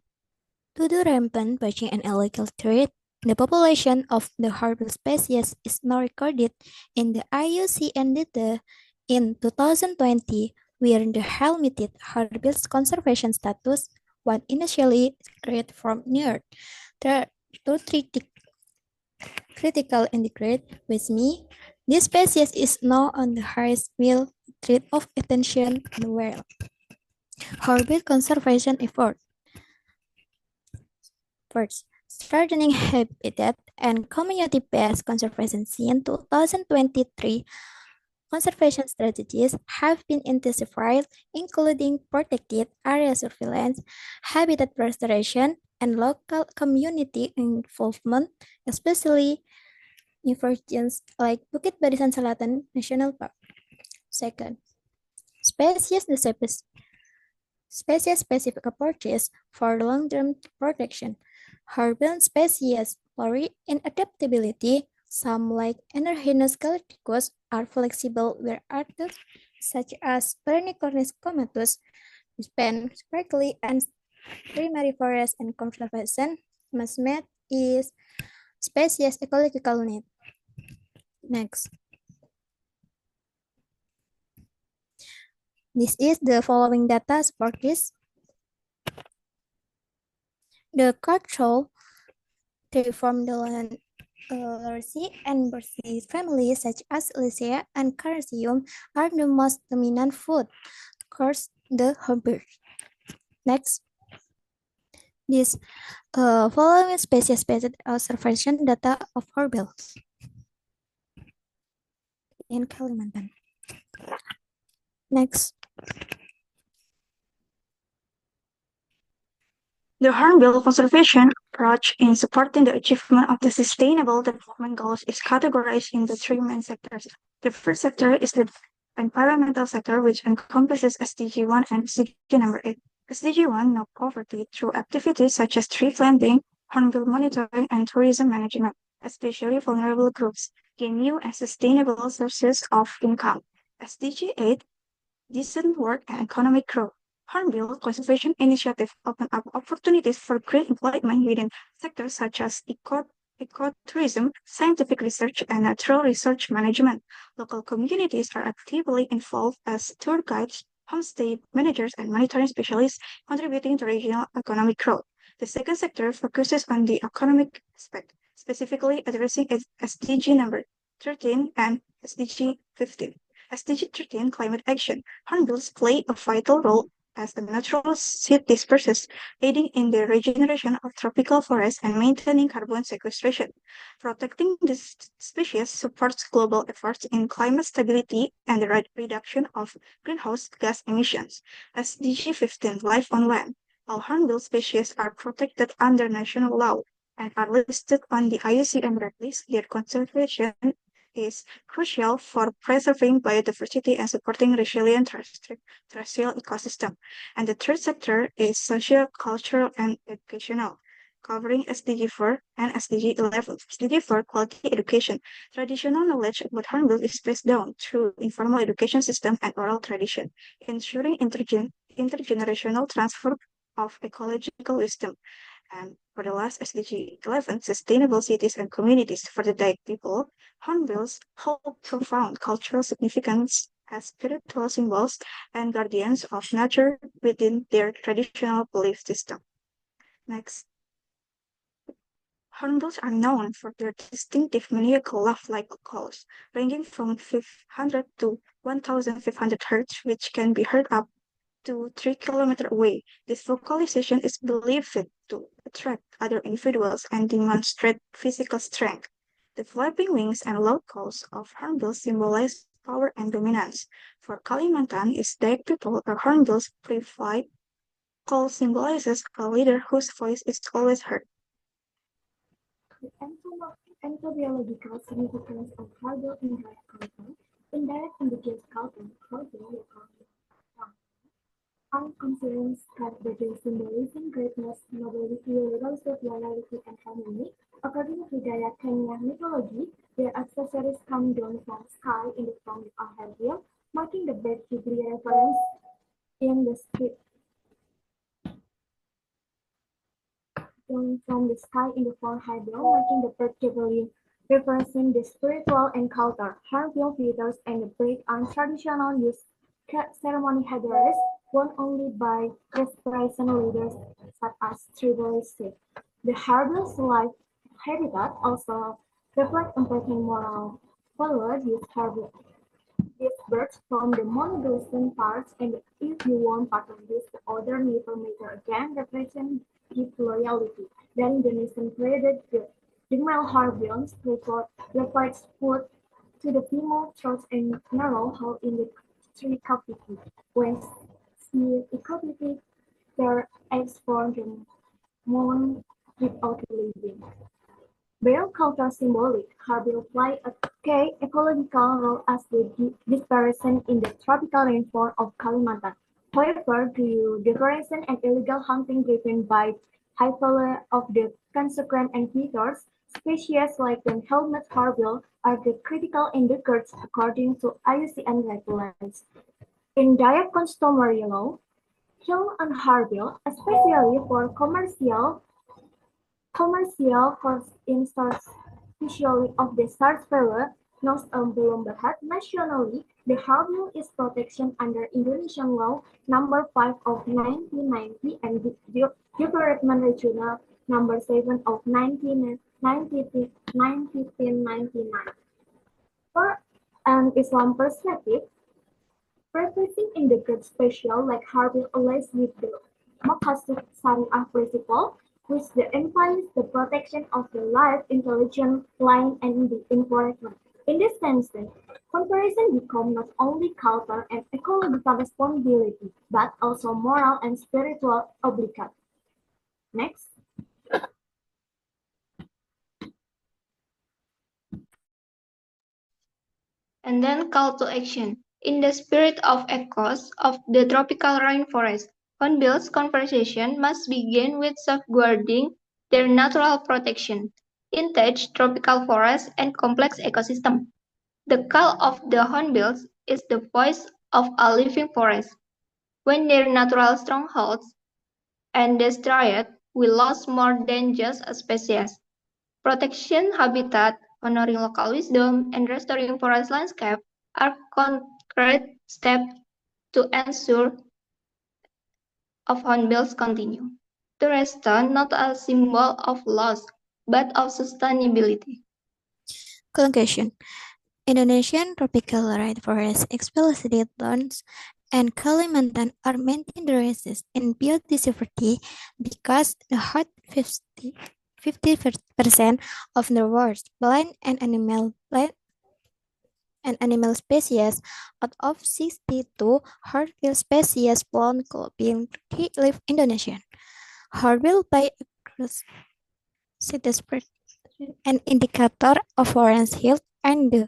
Due to rampant poaching and illegal trade, the population of the hornbill species is now recorded in the IUCN data in 2020, where the helmeted hornbill's conservation status was initially created from near to critical integrate with me. This species is now on the highest wheel rate of attention in the world. Hornbill conservation effort. First, strengthening habitat and community-based conservation. In 2023, conservation strategies have been intensified, including protected area surveillance, habitat restoration, and local community involvement, especially in regions like Bukit Barisan Selatan National Park. Second, species species-specific approaches for long-term protection. Hornbill species vary in adaptability. Some, like Enerhinus galacticus, are flexible, where others, such as Perenicornis comatus, spend sparkly and primary forest and conservation must meet is species ecological need. Next. This is the following data support this. The chart shows they form the Lorsi and Bursi families such as Lycia and Carcium are the most dominant food course the herbivores. Next. This following species-based observation data of hornbills in Kalimantan. Next. The Hornbill conservation approach in supporting the achievement of the Sustainable Development Goals is categorized into three main sectors. The first sector is the environmental sector, which encompasses SDG 1 and SDG number 8. SDG 1, no poverty, through activities such as tree planting, hornbill monitoring, and tourism management, especially vulnerable groups, gain new and sustainable sources of income. SDG 8, decent work and economic growth. Hornbill conservation initiatives open up opportunities for green employment within sectors such as ecotourism, scientific research, and natural resource management. Local communities are actively involved as tour guides, homestay managers, and monitoring specialists, contributing to regional economic growth. The second sector focuses on the economic aspect, specifically addressing SDG number 13 and SDG 15. SDG 13, climate action. Hornbills play a vital role as a natural seed dispersers, aiding in the regeneration of tropical forests and maintaining carbon sequestration. Protecting this species supports global efforts in climate stability and the reduction of greenhouse gas emissions. SDG 15, life on land. All hornbill species are protected under national law and are listed on the IUCN Red List. Their conservation is crucial for preserving biodiversity and supporting resilient terrestrial ecosystem. And the third sector is social, cultural, and educational, covering SDG 4 and SDG 11. SDG 4, quality education. Traditional knowledge about hornbill is passed down through informal education system and oral tradition, ensuring intergenerational transfer of ecological wisdom. And for the last SDG 11, sustainable cities and communities for the Dayak people, hornbills hold profound cultural significance as spiritual symbols and guardians of nature within their traditional belief system. Next. Hornbills are known for their distinctive maniacal laugh-like calls, ranging from 500 to 1,500 hertz, which can be heard up to 3 kilometers away. This vocalization is believed to attract other individuals and demonstrate physical strength. The flapping wings and loud calls of hornbills symbolize power and dominance. For Kalimantan, its Dayak people, a hornbill's pre-flight call symbolizes a leader whose voice is always heard. The entobiological significance of hornbill in direct culture. Indirect indicates culture, local. All concerns characterize symbolism, greatness, nobility, leadership, loyalty, and harmony. According to Dayak Kenya mythology, their accessories come down from the sky in the form of a wheel, marking the bird degree reference in the script. Down from the sky in the form of wheel, marking the bird degree referencing the spiritual encounter. Hornbill feathers and the break on traditional use ceremony headdress worn only by restoration leaders such as tribalistic. The hornbill's life habitat also reflects important moral followers use hornbill. These birds from the monoglossum parts, and if you want part of this, the other neighbor matter again represent deep loyalty. The Indonesian created the male hornbills reflects food to the female throat and narrow hole in the tree cavity. When she completed their eggs form the moon without living. Bell culture symbolic, hornbill play a key ecological role as the dispersion in the tropical rainforest of Kalimantan. However, the deforestation and illegal hunting driven by high value of the consequent indicators, species like the helmet hornbill are the critical indicators according to IUCN guidelines. In direct customary law, hill and hornbill, especially for commercial for instance, especially of the SARS period, belum berhad. Nationally, the hornbill is protection under Indonesian law number 5 of 1990 and the Development Regional number 7 of 1999. For an Islam perspective, practicing in the grade special like hornbill allies with the Maqasid Syariah principle, which emphasizes the protection of the life, intelligence, land, and the environment. In this sense, conservation becomes not only cultural and ecological responsibility, but also moral and spiritual obligation. Next. And then call to action. In the spirit of echoes of the tropical rainforest, hornbill's conversation must begin with safeguarding their natural protection, intact tropical forests and complex ecosystem. The call of the hornbills is the voice of a living forest. When their natural strongholds and destroyed, we lost more than just a species. Protection habitat, honoring local wisdom, and restoring forest landscape are concrete steps to ensure of hornbills continue to restore not a symbol of loss, but of sustainability. Conclusion. Indonesian tropical rainforests, especially Dons and Kalimantan, are maintained races in biodiversity because the hot 50% of the world's plant and animal species out of 62 hornbill species found being live in Indonesia. Hornbill by an indicator of forest health and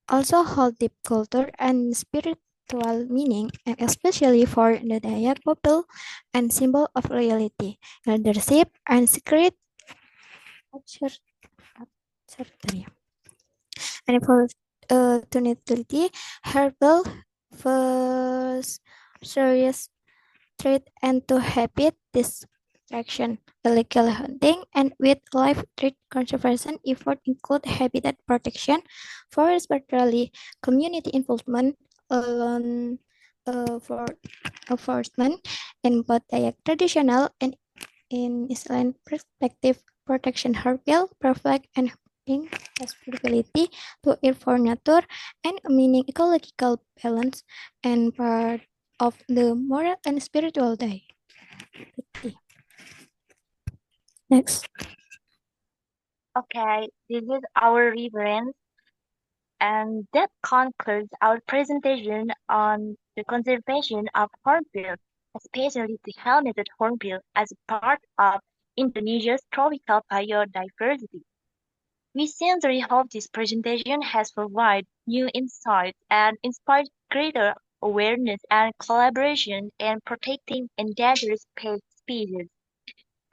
also hold deep culture and spiritual meaning, and especially for the Dayak people, and symbol of loyalty, leadership, and secret and for 2030, herbal first serious threat and to habit destruction, illegal hunting, and wildlife threat conservation effort include habitat protection, forest patrolling, community involvement, for enforcement in both Dayak traditional and in Islam perspective. Protection herbial, perfect and accessibility to air for nature and meaning ecological balance and part of the moral and spiritual day. Next. Okay, this is our reference, and that concludes our presentation on the conservation of hornbill, especially the helmeted hornbill as a part of Indonesia's tropical biodiversity. We sincerely hope this presentation has provided new insights and inspired greater awareness and collaboration in protecting endangered species.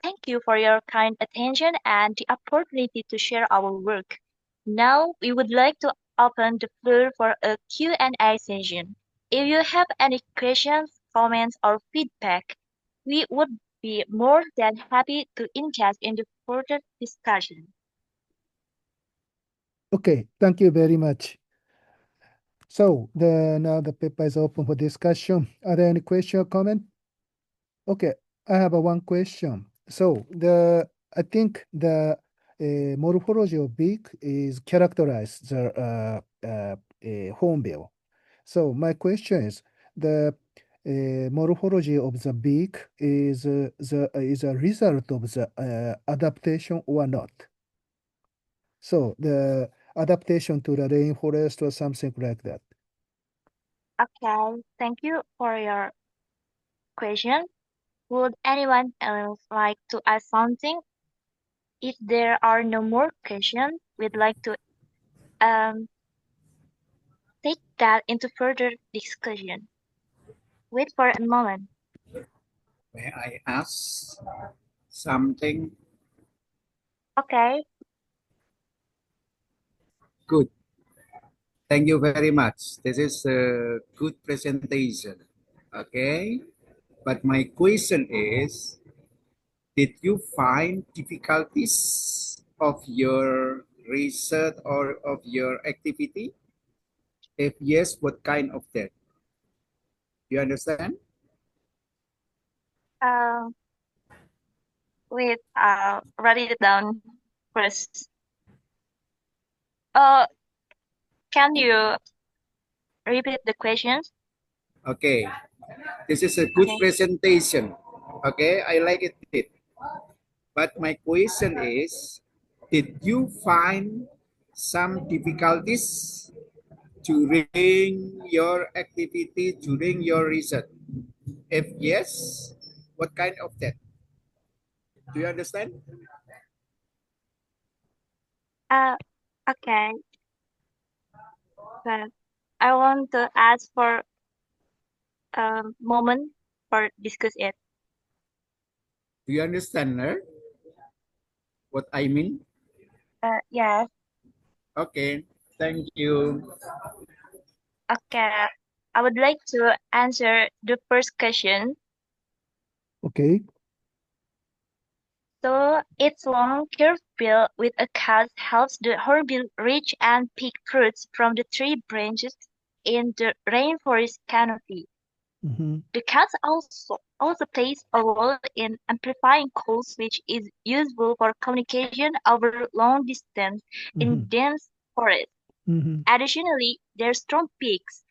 Thank you for your kind attention and the opportunity to share our work. Now, we would like to open the floor for a Q&A session. If you have any questions, comments, or feedback, we would be more than happy to engage in the further discussion. Okay, thank you very much. So now the paper is open for discussion. Are there any question or comment? Okay, I have one question. So I think the morphology of beak is characterized the hornbill. So my question is the morphology of the beak is a result of the adaptation or not? So the adaptation to the rainforest or something like that. Okay, thank you for your question. Would anyone else like to ask something? If there are no more questions, we'd like to take that into further discussion. Wait for a moment. May I ask something? Okay. Good. Thank you very much. This is a good presentation. Okay. But my question is, did you find difficulties of your research or of your activity? If yes, what kind of that? You understand? Uh, Wait. Write it down first. Uh, can you repeat the questions? Okay. This is a good Okay. presentation. Okay, I like it. But my question is, did you find some difficulties during your activity, during your research? If yes, what kind of that? Do you understand? Uh, okay. But I want to ask for a moment for discuss it. Do you understand what I mean? Yes. Okay, thank you. Okay. I would like to answer the first question. Okay. So its long curved bill with a cast helps the hornbill reach and pick fruits from the tree branches in the rainforest canopy. Mm-hmm. The cat also plays a role in amplifying calls, which is useful for communication over long distance in dense forest. Mm-hmm. Additionally, their strong beaks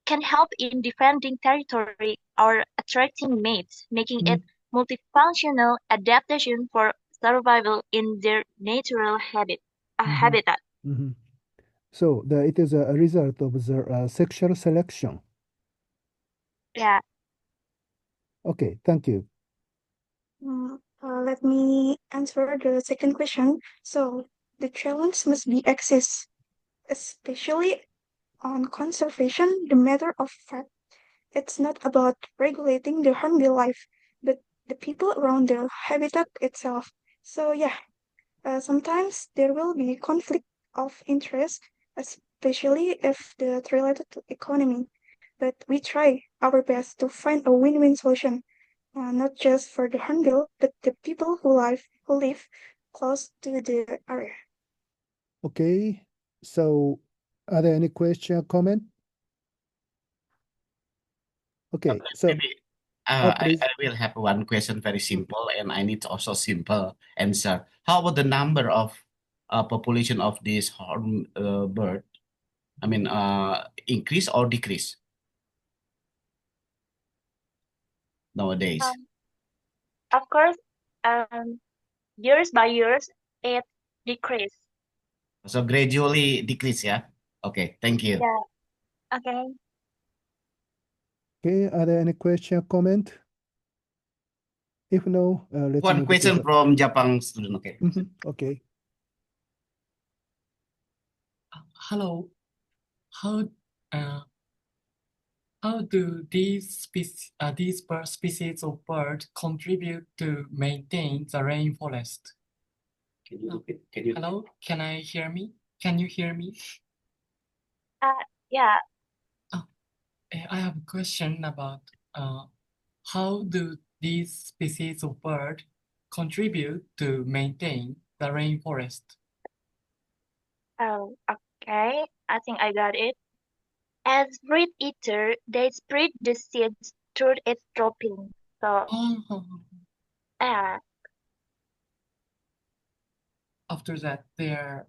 can help in defending territory or attracting mates, making it multifunctional adaptation for survival in their natural habitat. Mm-hmm. So it is a result of the sexual selection. Yeah. Okay, thank you. Let me answer the second question. So the challenge must be access, especially on conservation. The matter of fact, it's not about regulating the hornbill life, but the people around the habitat itself. So yeah, sometimes there will be conflict of interest, especially if it's related to economy. But we try our best to find a win-win solution, not just for the hornbill, but the people who live close to the area. Okay, so are there any question or comment? Okay, so Maybe I please. will have one question very simple, and I need also simple answer. How about the number of population of this horn bird? I mean, increase or decrease nowadays? Of course, years by years, it decreased. So gradually decrease, yeah? Okay, thank you. Yeah. Okay. Okay, are there any question or comment? If no, let's One move to question the... from Japan student. Okay. Okay. Hello. How do these bird species of bird contribute to maintain the rainforest? Hello, can I hear me? Can you hear me? Yeah. I have a question about how do these species of bird contribute to maintain the rainforest? Oh, okay. I think I got it. As fruit eater, they spread the seeds through its dropping. So, After that, they are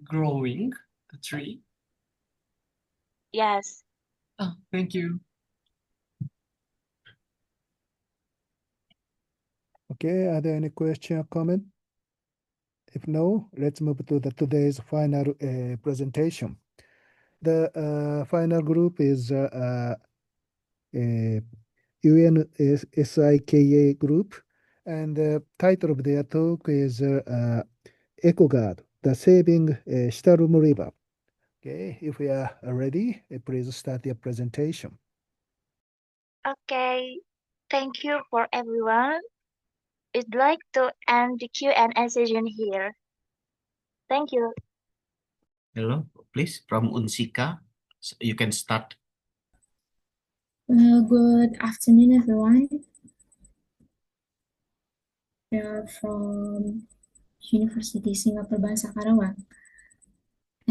growing the tree. yes. Thank you. Okay, are there any question or comment? If no, let's move to today's final presentation. The final group is UNSIKA group, and the title of their talk is EcoGuard, the Saving Shitarum River. Okay, if we are ready, please start your presentation. Okay, thank you for everyone. I'd like to end the Q&A session here. Thank you. Hello, please, from UNSIKA. So you can start. Good afternoon, everyone. We are from University Singapore Bahasa Karawang.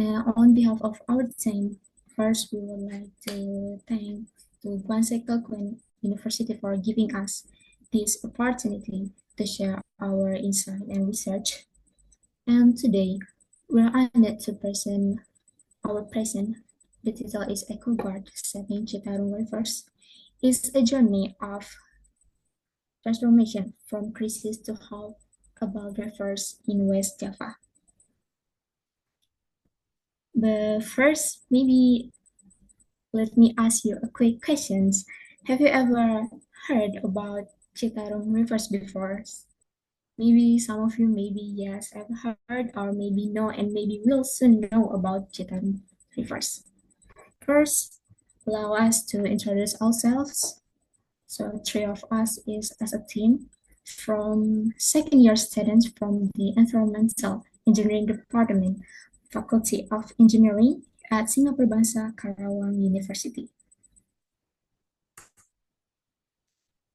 On behalf of our team, first we would like to thank to UNSIKA University for giving us this opportunity to share our insight and research. And today, we are honored to present our present. The title is Eco Guard Saving Citarum Rivers. It's a journey of transformation from crisis to hope about rivers in West Java. But first, maybe let me ask you a quick question. Have you ever heard about Citarum rivers before? Maybe some of you, maybe yes, I've heard, or maybe no, and maybe we'll soon know about Citarum rivers. First, allow us to introduce ourselves. So three of us is as a team from second year students from the Environmental Engineering Department, Faculty of Engineering at Singapore Bahasa Karawang University.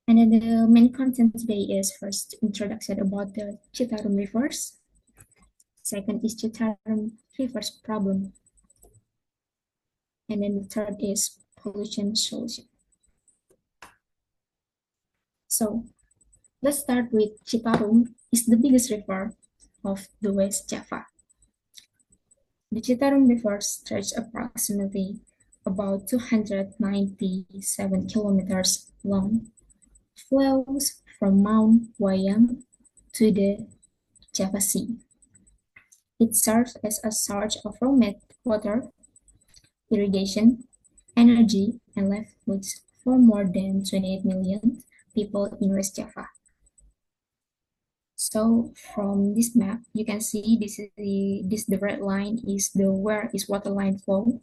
And then the main content today is first introduction about the Citarum rivers. Second is Citarum rivers problem. And then the third is pollution solution. So let's start with Citarum is the biggest river of the West Java. The Citarum River stretches approximately about 297 kilometers long, flows from Mount Wayang to the Java Sea. It serves as a source of raw water, irrigation, energy, and livelihoods for more than 28 million people in West Java. So from this map, you can see the red line is the where is water line flow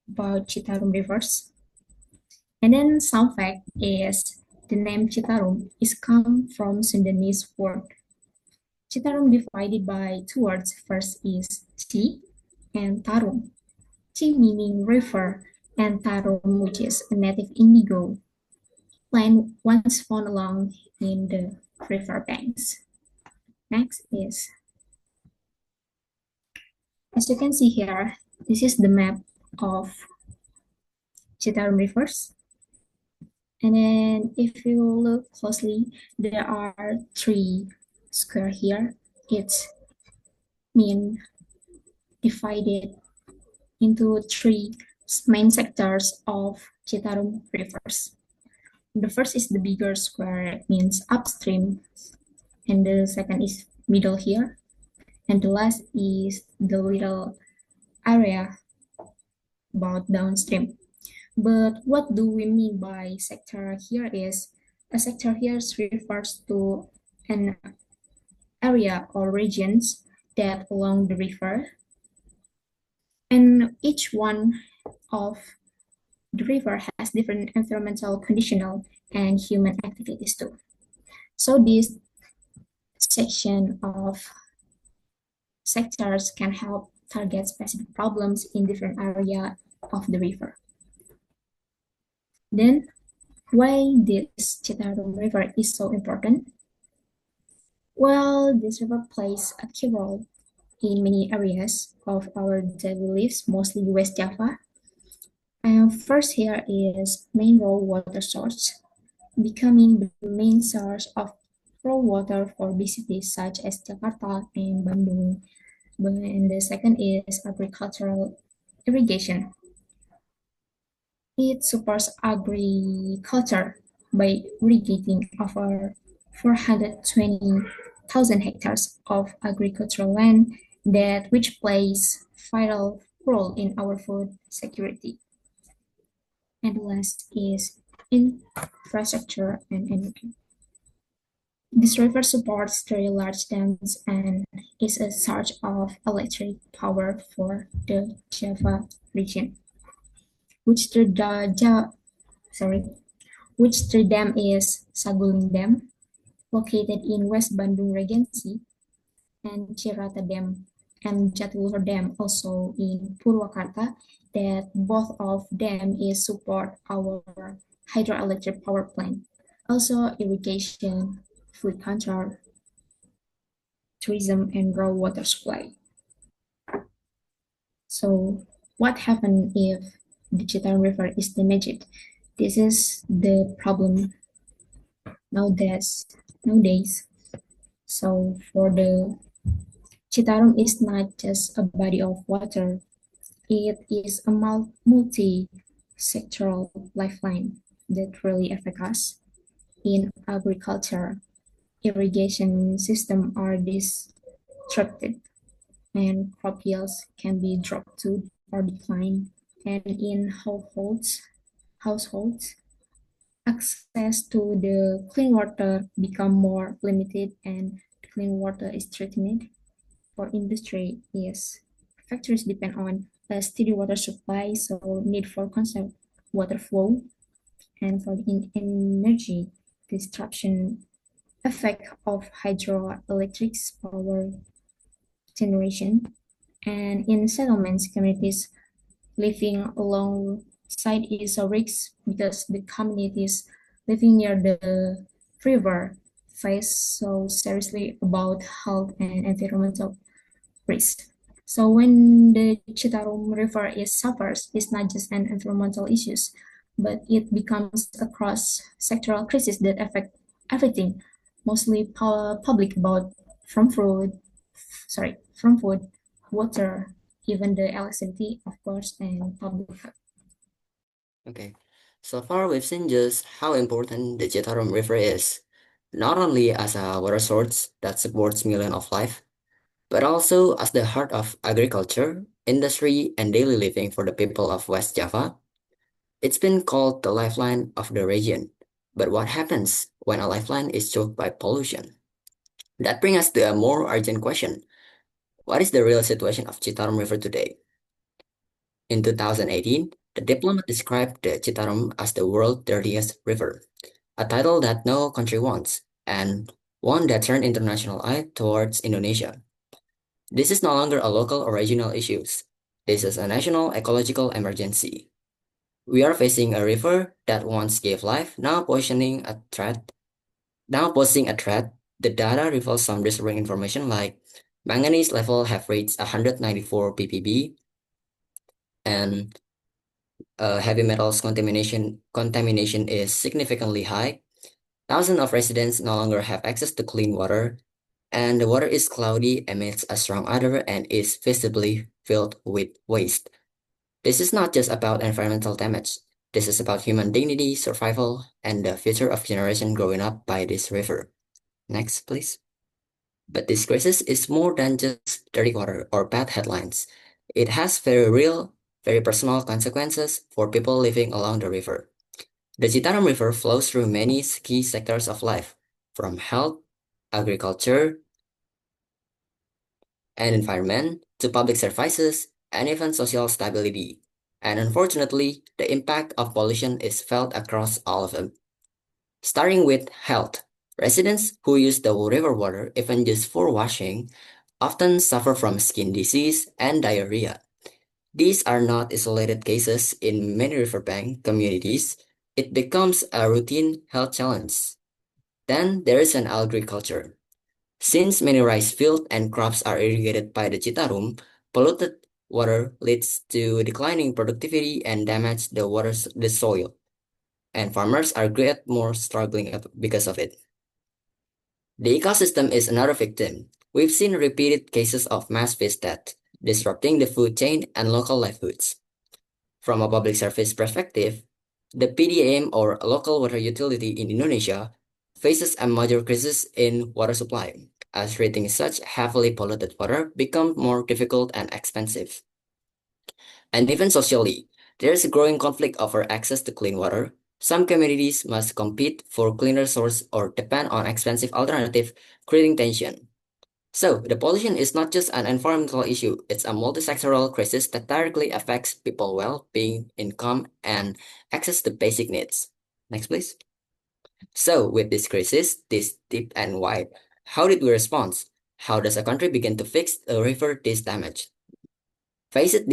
about Citarum rivers. And then some fact is the name Citarum is come from Sundanese word. Citarum divided by two words. First is Ci and Tarum. Ci meaning river and Tarum which is a native indigo plant once found along in the river banks. Next is, as you can see here, this is the map of Citarum rivers. And then if you look closely, there are three squares here. It's divided into three main sectors of Citarum rivers. The first is the bigger square, it means upstream, and the second is middle here, and the last is the little area about downstream. But what do we mean by sector here is, a sector here refers to an area or regions that along the river, and each one of the river has different environmental, conditional, and human activities too. So this section of sectors can help target specific problems in different areas of the river. Then, why this Citarum River is so important? Well, this river plays a key role in many areas of our daily lives, mostly West Java. And first here is main raw water source, becoming the main source of raw water for big cities such as Jakarta and Bandung. And the second is agricultural irrigation. It supports agriculture by irrigating over 420,000 hectares of agricultural land which plays vital role in our food security. And the last is infrastructure and energy. This river supports very large dams and is a source of electric power for the Java region, which the dam is Saguling Dam, located in West Bandung Regency, and Cirata Dam and Jatiluhur Dam, also in Purwakarta, that both of them is support our hydroelectric power plant. Also irrigation, food control, tourism, and raw water supply. So what happens if the Citarum River is damaged? This is the problem nowadays. So for the Citarum is not just a body of water, it is a multi-sectoral lifeline that really affects us. In agriculture, irrigation systems are disrupted and crop yields can be dropped to or decline. And in households, access to the clean water become more limited and clean water is threatened. For industry, yes, factories depend on a steady water supply, so need for constant water flow. And for energy, disruption effect of hydroelectric power generation. And in settlements, communities living alongside is a risk because the communities living near the river face so seriously about health and environmental risk. So when the Citarum River is suffers, it's not just an environmental issues, but it becomes a cross-sectoral crisis that affect everything, mostly public about from food, water, even the electricity, of course, and public health. Okay, so far we've seen just how important the Citarum River is, not only as a water source that supports millions of life, but also as the heart of agriculture, industry, and daily living for the people of West Java. It's been called the lifeline of the region. But what happens when a lifeline is choked by pollution? That brings us to a more urgent question. What is the real situation of Citarum River today? In 2018, the diplomat described the Citarum as the world's dirtiest river, a title that no country wants, and one that turned international eye towards Indonesia. This is no longer a local or regional issue. This is a national ecological emergency. We are facing a river that once gave life, now posing a threat. The data reveals some disturbing information like manganese level have reached 194 ppb, and heavy metals contamination is significantly high. Thousands of residents no longer have access to clean water, and the water is cloudy, emits a strong odor, and is visibly filled with waste. This is not just about environmental damage. This is about human dignity, survival, and the future of generation growing up by this river. Next, please. But this crisis is more than just dirty water or bad headlines. It has very real, very personal consequences for people living along the river. The Citarum River flows through many key sectors of life, from health, agriculture, and environment to public services and even social stability. And unfortunately, the impact of pollution is felt across all of them. Starting with health, residents who use the river water, even just for washing, often suffer from skin disease and diarrhea. These are not isolated cases in many riverbank communities. It becomes a routine health challenge. Then there is an agriculture. Since many rice fields and crops are irrigated by the Citarum, polluted water leads to declining productivity and damage the soil, and farmers are great more struggling because of it. The ecosystem is another victim. We've seen repeated cases of mass fish death, disrupting the food chain and local livelihoods. From a public service perspective, the PDAM or local water utility in Indonesia faces a major crisis in water supply, as treating such heavily polluted water becomes more difficult and expensive. And even socially, there is a growing conflict over access to clean water. Some communities must compete for cleaner source or depend on expensive alternative, creating tension. So, the pollution is not just an environmental issue, it's a multisectoral crisis that directly affects people's well-being, income, and access to basic needs. Next, please. So, with this crisis, this deep and wide, how did we respond? How does a country begin to fix or revert this damage? Faced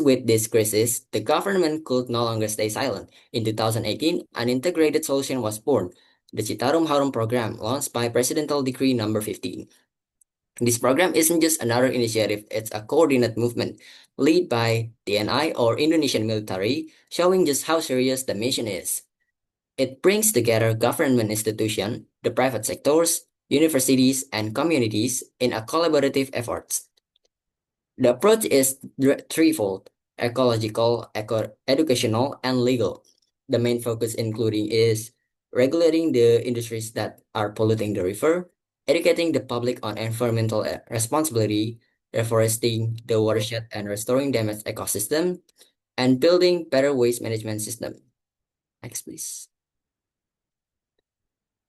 with this crisis, the government could no longer stay silent. In 2018, an integrated solution was born, the Citarum Harum program, launched by Presidential Decree Number 15. This program isn't just another initiative, it's a coordinated movement led by TNI or Indonesian military, showing just how serious the mission is. It brings together government institutions, the private sectors, universities, and communities in a collaborative effort. The approach is threefold: ecological, educational, and legal. The main focus including is regulating the industries that are polluting the river, educating the public on environmental responsibility, reforesting the watershed and restoring damaged ecosystem, and building better waste management system. Next, please.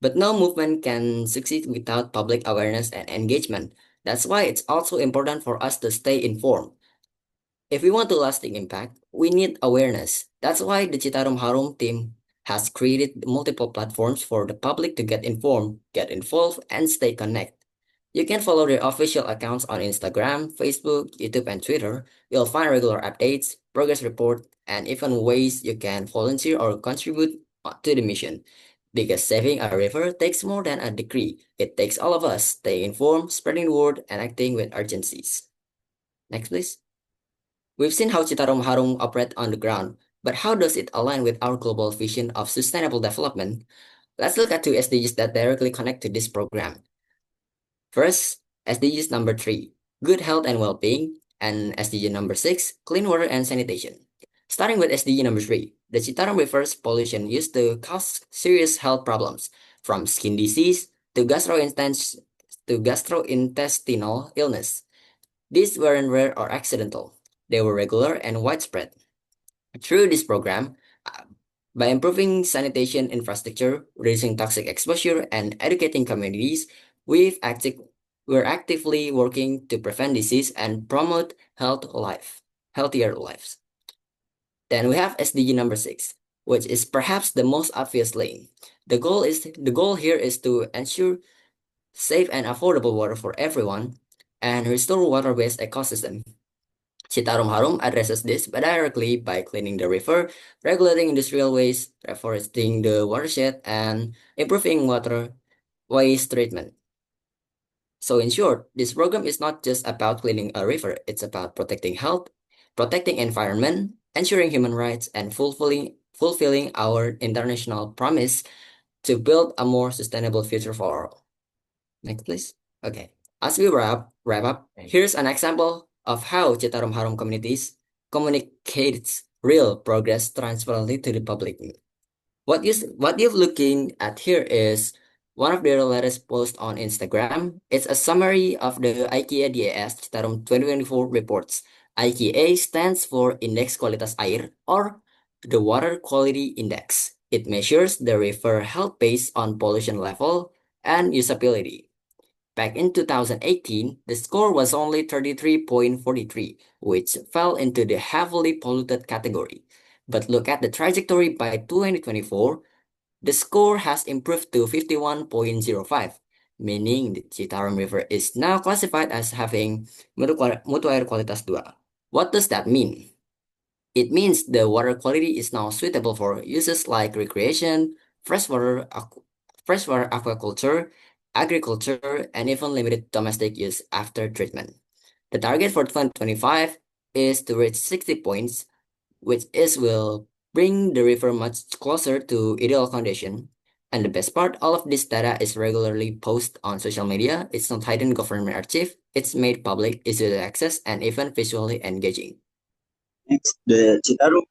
But no movement can succeed without public awareness and engagement. That's why it's also important for us to stay informed. If we want a lasting impact, we need awareness. That's why the Citarum Harum team has created multiple platforms for the public to get informed, get involved, and stay connected. You can follow their official accounts on Instagram, Facebook, YouTube, and Twitter. You'll find regular updates, progress report, and even ways you can volunteer or contribute to the mission. Because saving a river takes more than a decree. It takes all of us staying informed, spreading the word, and acting with urgencies. Next, please. We've seen how Citarum Harum operate on the ground, but how does it align with our global vision of sustainable development? Let's look at two SDGs that directly connect to this program. First, SDGs number 3, good health and well-being, and SDG number 6, clean water and sanitation. Starting with SDG number 3, the Citarum River's pollution used to cause serious health problems, from skin disease to gastrointestinal illness. These weren't rare or accidental. They were regular and widespread. Through this program, by improving sanitation infrastructure, reducing toxic exposure, and educating communities, we're actively working to prevent disease and promote healthier lives. Then we have SDG number 6, which is perhaps the most obvious lane. The goal here is to ensure safe and affordable water for everyone and restore water-based ecosystem. Citarum Harum addresses this directly by cleaning the river, regulating industrial waste, reforesting the watershed, and improving water waste treatment. So in short, this program is not just about cleaning a river, it's about protecting health, protecting environment, ensuring human rights, and fulfilling our international promise to build a more sustainable future for all. Next, please. Okay. As we wrap up, here's an example of how Citarum Harum communities communicates real progress transparently to the public. What you're looking at here is one of their latest posts on Instagram. It's a summary of the IKA DAS Citarum 2024 reports. IKA stands for Index Kualitas Air, or the Water Quality Index. It measures the river health based on pollution level and usability. Back in 2018, the score was only 33.43, which fell into the heavily polluted category. But look at the trajectory by 2024, the score has improved to 51.05, meaning the Citarum River is now classified as having mutu air kualitas 2. What does that mean? It means the water quality is now suitable for uses like recreation, freshwater aquaculture, agriculture, and even limited domestic use after treatment. The target for 2025 is to reach 60 points, which will bring the river much closer to ideal condition. And the best part, all of this data is regularly posted on social media. It's not hidden government archive. It's made public, easy to access, and even visually engaging. Next, the Citarum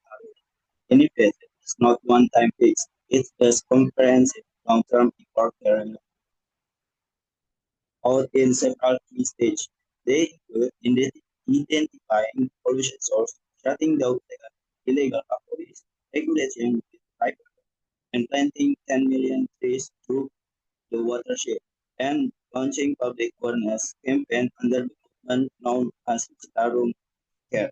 benefit is not one-time fix. It's a comprehensive long-term effort carrying out in several key stages. They include identifying pollution source, shutting down illegal activities, regulating with private and planting 10 million trees through the watershed, and launching public awareness campaign under the movement known as Citarum Care.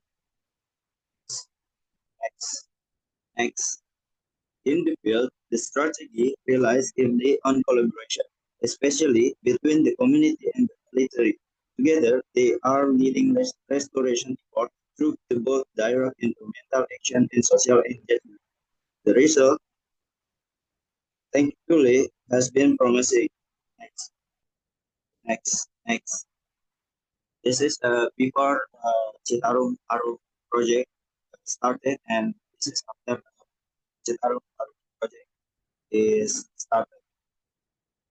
Next. In the field, the strategy relies heavily on collaboration, especially between the community and the military. Together, they are leading restoration efforts through the both direct environmental action and social engagement. The result, thankfully, has been promising. Next. This is before Citarum Harum project started, and this is after Citarum Harum project is started.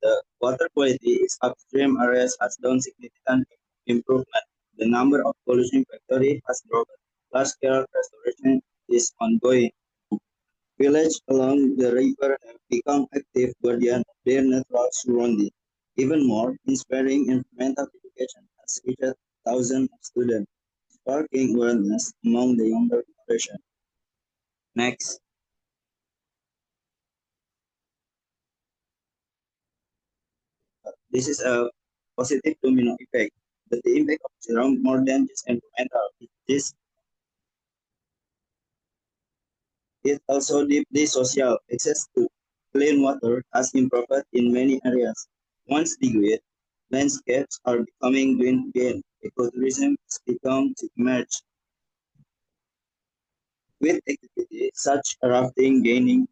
The water quality in upstream areas has done significant improvement. The number of pollution factories has dropped. Large-scale restoration is ongoing. Villages along the river have become active guardians of their natural surroundings. Even more, inspiring environmental education has reached thousands of students, sparking awareness among the younger generation. Next. This is a positive domino effect, but the impact of Jerome more than just environmental. It's also deeply social. Access to clean water has improved in many areas. Once degraded, landscapes are becoming green again. Ecotourism has begun to emerge, with activities such as rafting gaining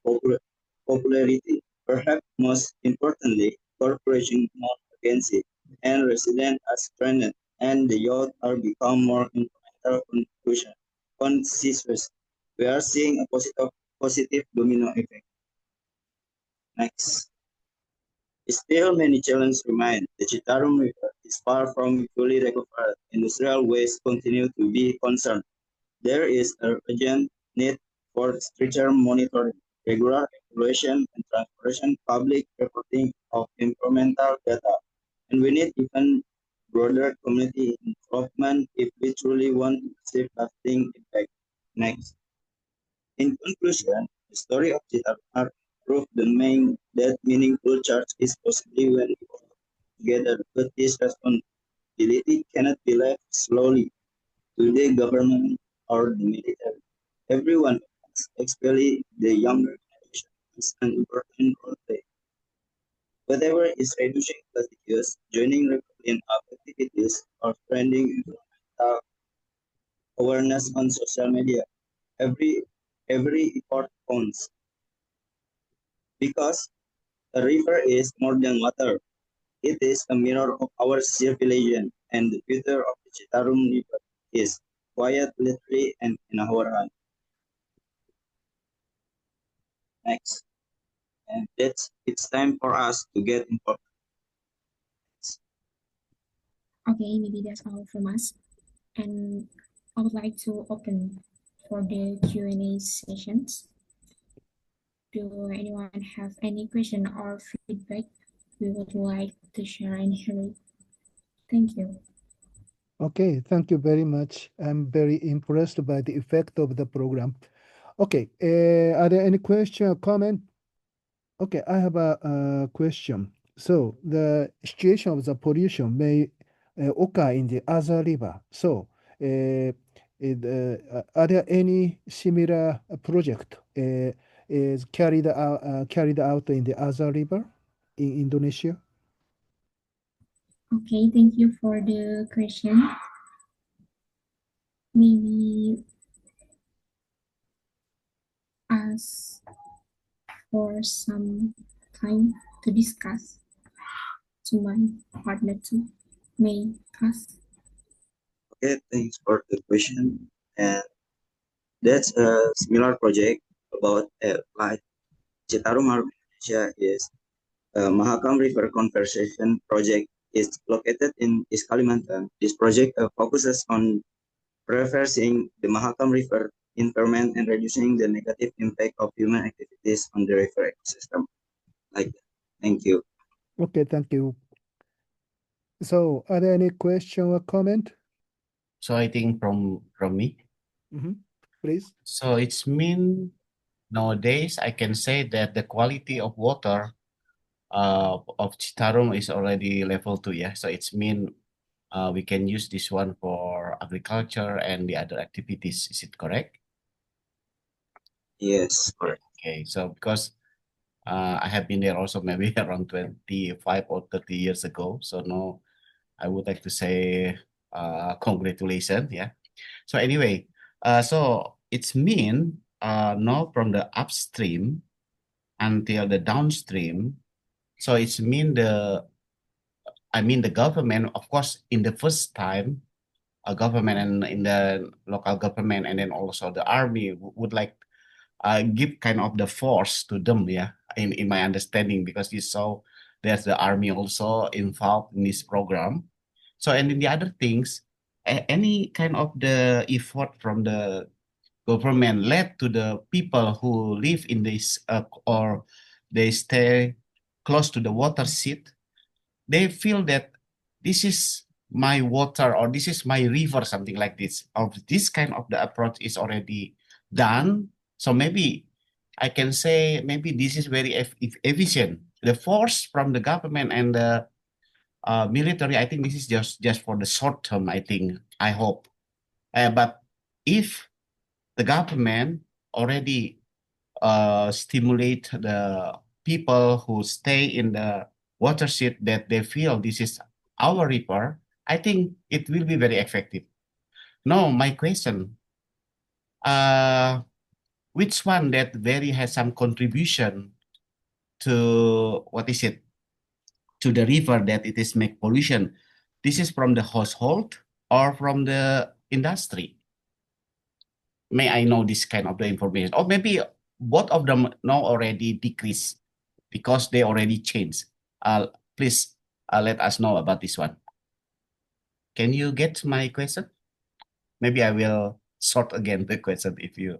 popularity. Perhaps most importantly, corporations more against it, and residents are strengthened, and the youth are become more environmental conscious. We are seeing a positive domino effect. Next. Still, many challenges remain. The Citarum River is far from fully recovered. Industrial waste continue to be a concern. There is a urgent need for stricter monitoring, regular evaluation, and transparent public reporting of environmental data. And we need even broader community involvement if we truly want to achieve lasting impact. Next. In conclusion, the story of Citarum proved that meaningful change is possible when we work together, but this responsibility cannot be left solely to the government or the military. Everyone, especially the younger generation, has an important role to play. Whether it's reducing plastic use, joining clean up activities, or spreading environmental awareness on social media, every effort counts. Because a river is more than water. It is a mirror of our civilization, and the future of the Citarum River is quiet, literally, and in our hand. Next. And it's time for us to get involved. Okay, maybe that's all from us. And I would like to open for the Q&A sessions. Do anyone have any question or feedback we would like to share and hear it? Thank you. Okay, thank you very much. I'm very impressed by the effect of the program. Okay, are there any question or comment? Okay, I have a question. So the situation of the pollution may occur in the other river. So are there any similar project is carried out in the other river in Indonesia? Okay, thank you for the question. Maybe ask for some time to discuss to my partner to may ask. Okay, thanks for the question. And that's a similar project about like Citarum Harum Indonesia is Mahakam River Conservation Project is located in East Kalimantan. This project focuses on reversing the Mahakam River impairment and reducing the negative impact of human activities on the river ecosystem. Like that. Thank you. Okay, thank you. So are there any question or comment? So I think from me. Please. So it's mean nowadays I can say that the quality of water of Citarum is already level 2, yeah. So it's mean we can use this one for agriculture and the other activities. Is it correct? Yes, correct. Okay, so because I have been there also maybe around 25 or 30 years ago. So no, I would like to say congratulations, yeah. So anyway, so it's mean now from the upstream until the downstream. So it's mean the government, of course, in the first time, a government and in the local government, and then also the army would like give kind of the force to them, yeah, in my understanding, because you saw there's the army also involved in this program. So, and in the other things, any kind of the effort from the government led to the people who live in this or they stay close to the water seat, they feel that this is my water or this is my river, something like this. Of this kind of the approach is already done. So maybe I can say maybe this is very efficient. The force from the government and the military, I think this is just for the short term. I hope. But if the government already stimulate the people who stay in the watershed that they feel this is our river, I think it will be very effective. Now, my question, uh, which one that very has some contribution to what is it to the river that it is make pollution? This is from the household or from the industry? May I know this kind of the information, or maybe both of them now already decrease because they already changed. Please let us know about this one. Can you get my question? Maybe I will sort again the question if you.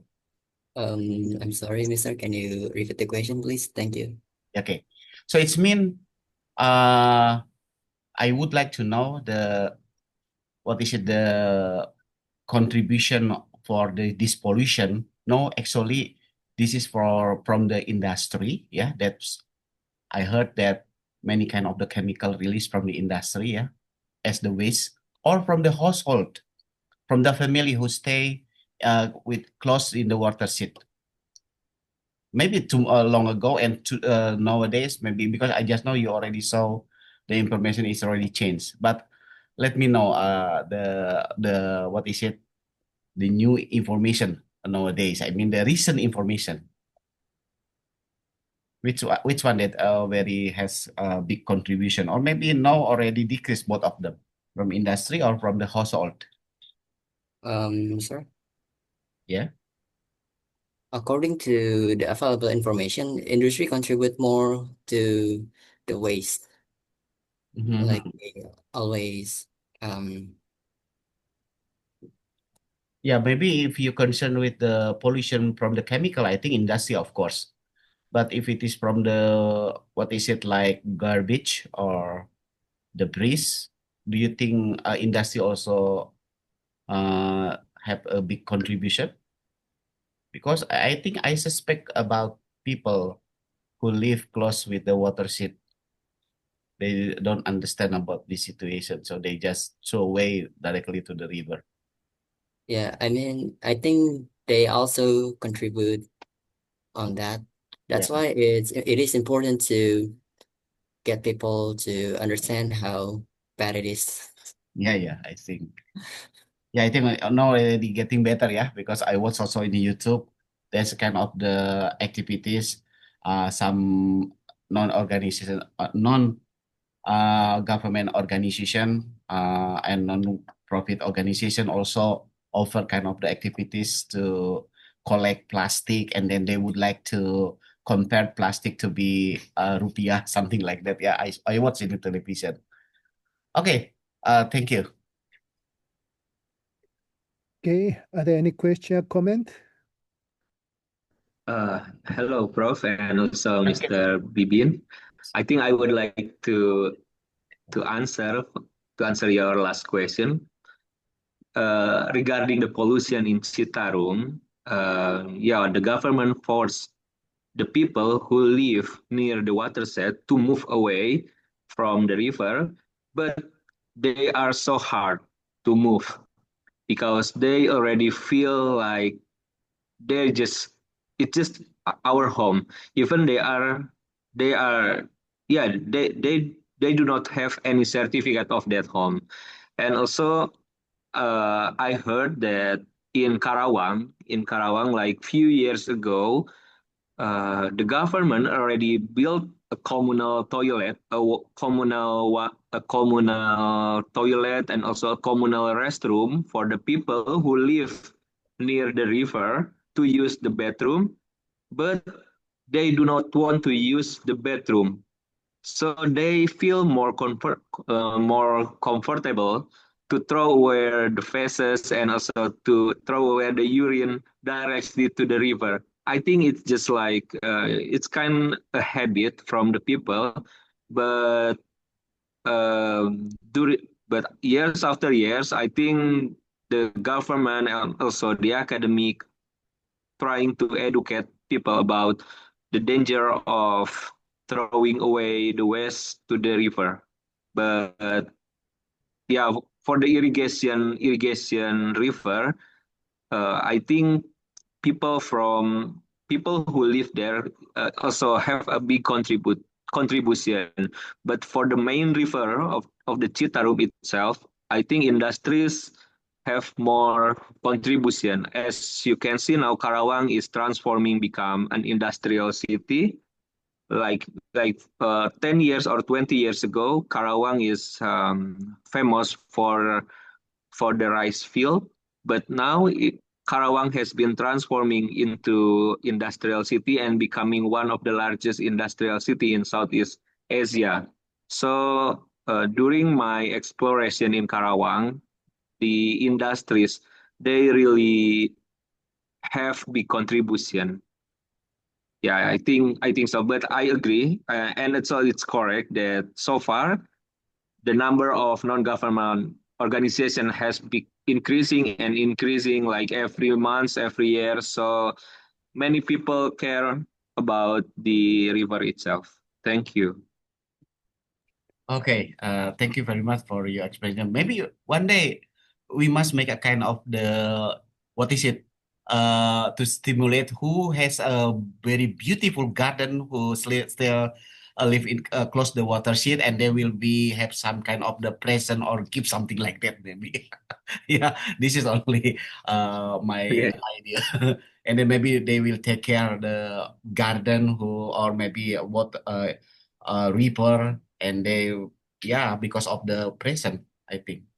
I'm sorry, Mister. Can you repeat the question, please? Thank you. Okay. So it's mean I would like to know what is it the contribution for this pollution. No, actually this is from the industry. Yeah, that's I heard that many kind of the chemical released from the industry, yeah, as the waste, or from the household, from the family who stay with close in the watershed. Maybe too long ago and nowadays, maybe because I just know you already saw the information is already changed. But let me know the what is it, the new information nowadays. I mean the recent information. Which one that very has a big contribution, or maybe now already decreased both of them, from industry or from the household? Sir, Yeah. according to the available information, industry contribute more to the waste. Like they always, Yeah, maybe if you're concerned with the pollution from the chemical, I think industry, of course. But if it is from the, what is it, like garbage or debris, do you think industry also have a big contribution? Because I think I suspect about people who live close with the watershed, they don't understand about this situation, so they just throw away directly to the river. yeah, I mean, I think they also contribute on that. That's Yeah. why it is important to get people to understand how bad it is. Yeah, I think. Yeah, I think now already getting better, yeah, because I watch also in the YouTube. There's kind of the activities, some non-organization, government organization, and non-profit organization also offer kind of the activities to collect plastic, and then they would like to compare plastic to be rupiah, something like that. Yeah, I watch in the television. Okay, thank you. Okay, are there any question, comment? Hello, Prof, and also Mr. Bibin. I think I would like to answer your last question regarding the pollution in Citarum. the government forced the people who live near the watershed to move away from the river, but they are so hard to move because they already feel like they're just it's just our home. Even they are yeah they do not have any certificate of that home. And also I heard that in Karawang like few years ago, the government already built a communal toilet, a communal toilet, and also a communal restroom for the people who live near the river to use the bathroom, but they do not want to use the bathroom, so they feel more comfortable to throw away the feces and also to throw away the urine directly to the river. I think it's just like it's kind of a habit from the people, but but years after years, I think the government and also the academic trying to educate people about the danger of throwing away the waste to the river. But yeah, for the irrigation river, I think people who live there also have a big contribution. But for the main river of the Citarum itself, I think industries have more contribution. As you can see now, Karawang is transforming become an industrial city. Like 10 years or 20 years ago, Karawang is famous for the rice field, but now Karawang has been transforming into industrial city and becoming one of the largest industrial city in Southeast Asia. So during my exploration in Karawang, the industries they really have big contribution. Yeah, I think so. But I agree, and it's correct that so far the number of non-government organization has been increasing and increasing like every month, every year. So many people care about the river itself. Thank you. Okay, thank you very much for your explanation. Maybe one day we must make a kind of what is it? To stimulate who has a very beautiful garden who still live in close the watershed, and they will have some kind of the present or give something like that maybe. Yeah, this is only my Yeah. idea. And then maybe they will take care of the garden or maybe what river, and because of the present, I think.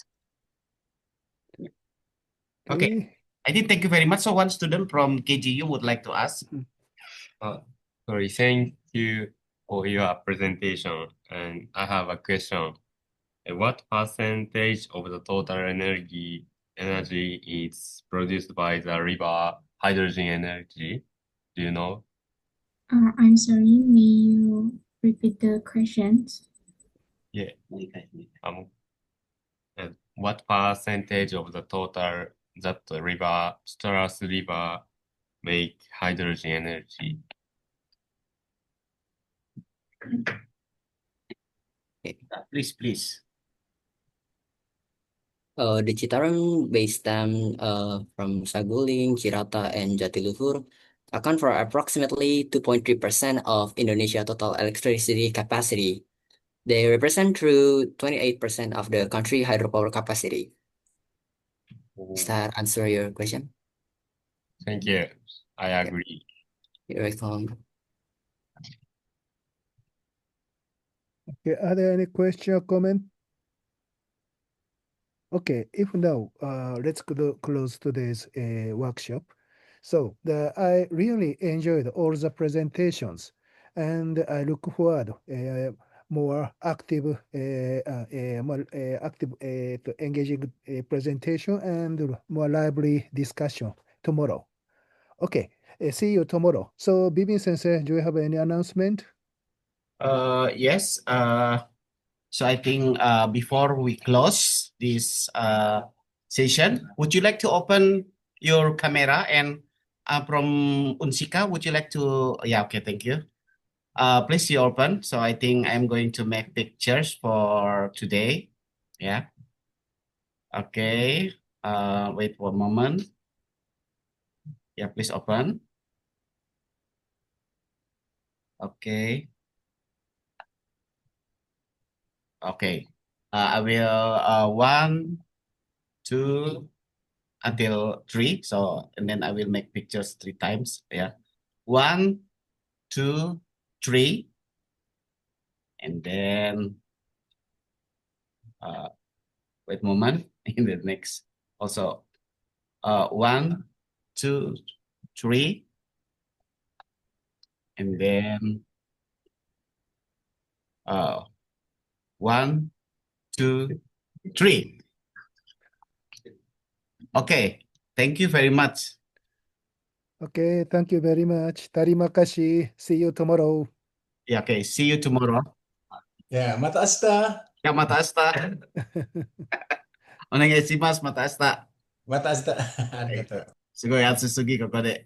Okay. I think thank you very much. So one student from KGU would like to ask. Sorry, thank you for your presentation. And I have a question. What percentage of the total energy is produced by the river hydrogen energy? Do you know? I'm sorry, may you repeat the questions? Yeah. And what percentage of the total that the Stars River make hydrogen energy? Please. The Citarum based dam from Saguling, Cirata, and Jatiluhur account for approximately 2.3% of Indonesia total electricity capacity. They represent through 28% of the country hydropower capacity. Does that answer your question? Thank you. I agree. You're welcome. Okay, are there any question or comment? Okay, if no, let's close today's workshop. So I really enjoyed all the presentations, and I look forward more active, to engaging presentation and more lively discussion tomorrow. Okay, see you tomorrow. So, Bibin Sensei, do you have any announcement? Yes. So I think before we close this session, would you like to open your camera and from UNSIKA, would you like to? Yeah, okay, thank you. Please see open. So I think I'm going to make pictures for today. Yeah. Okay. Wait one moment. Yeah, please open. Okay. Okay. I will 1, 2 until 3. So and then I will make pictures 3 times. Yeah. 1, 2, 3. And then wait a moment. In the next also 1, 2, 3. And then 1, 2, 3. Okay. Thank you very much. Okay, thank you very much. Terima kasih. See you tomorrow. Yeah, okay. See you tomorrow. Yeah, mata asta. Yeah, mata asta. Onegaishimasu, mata asta. Mata asta. ありがとう。すごい暑すぎ、ここで。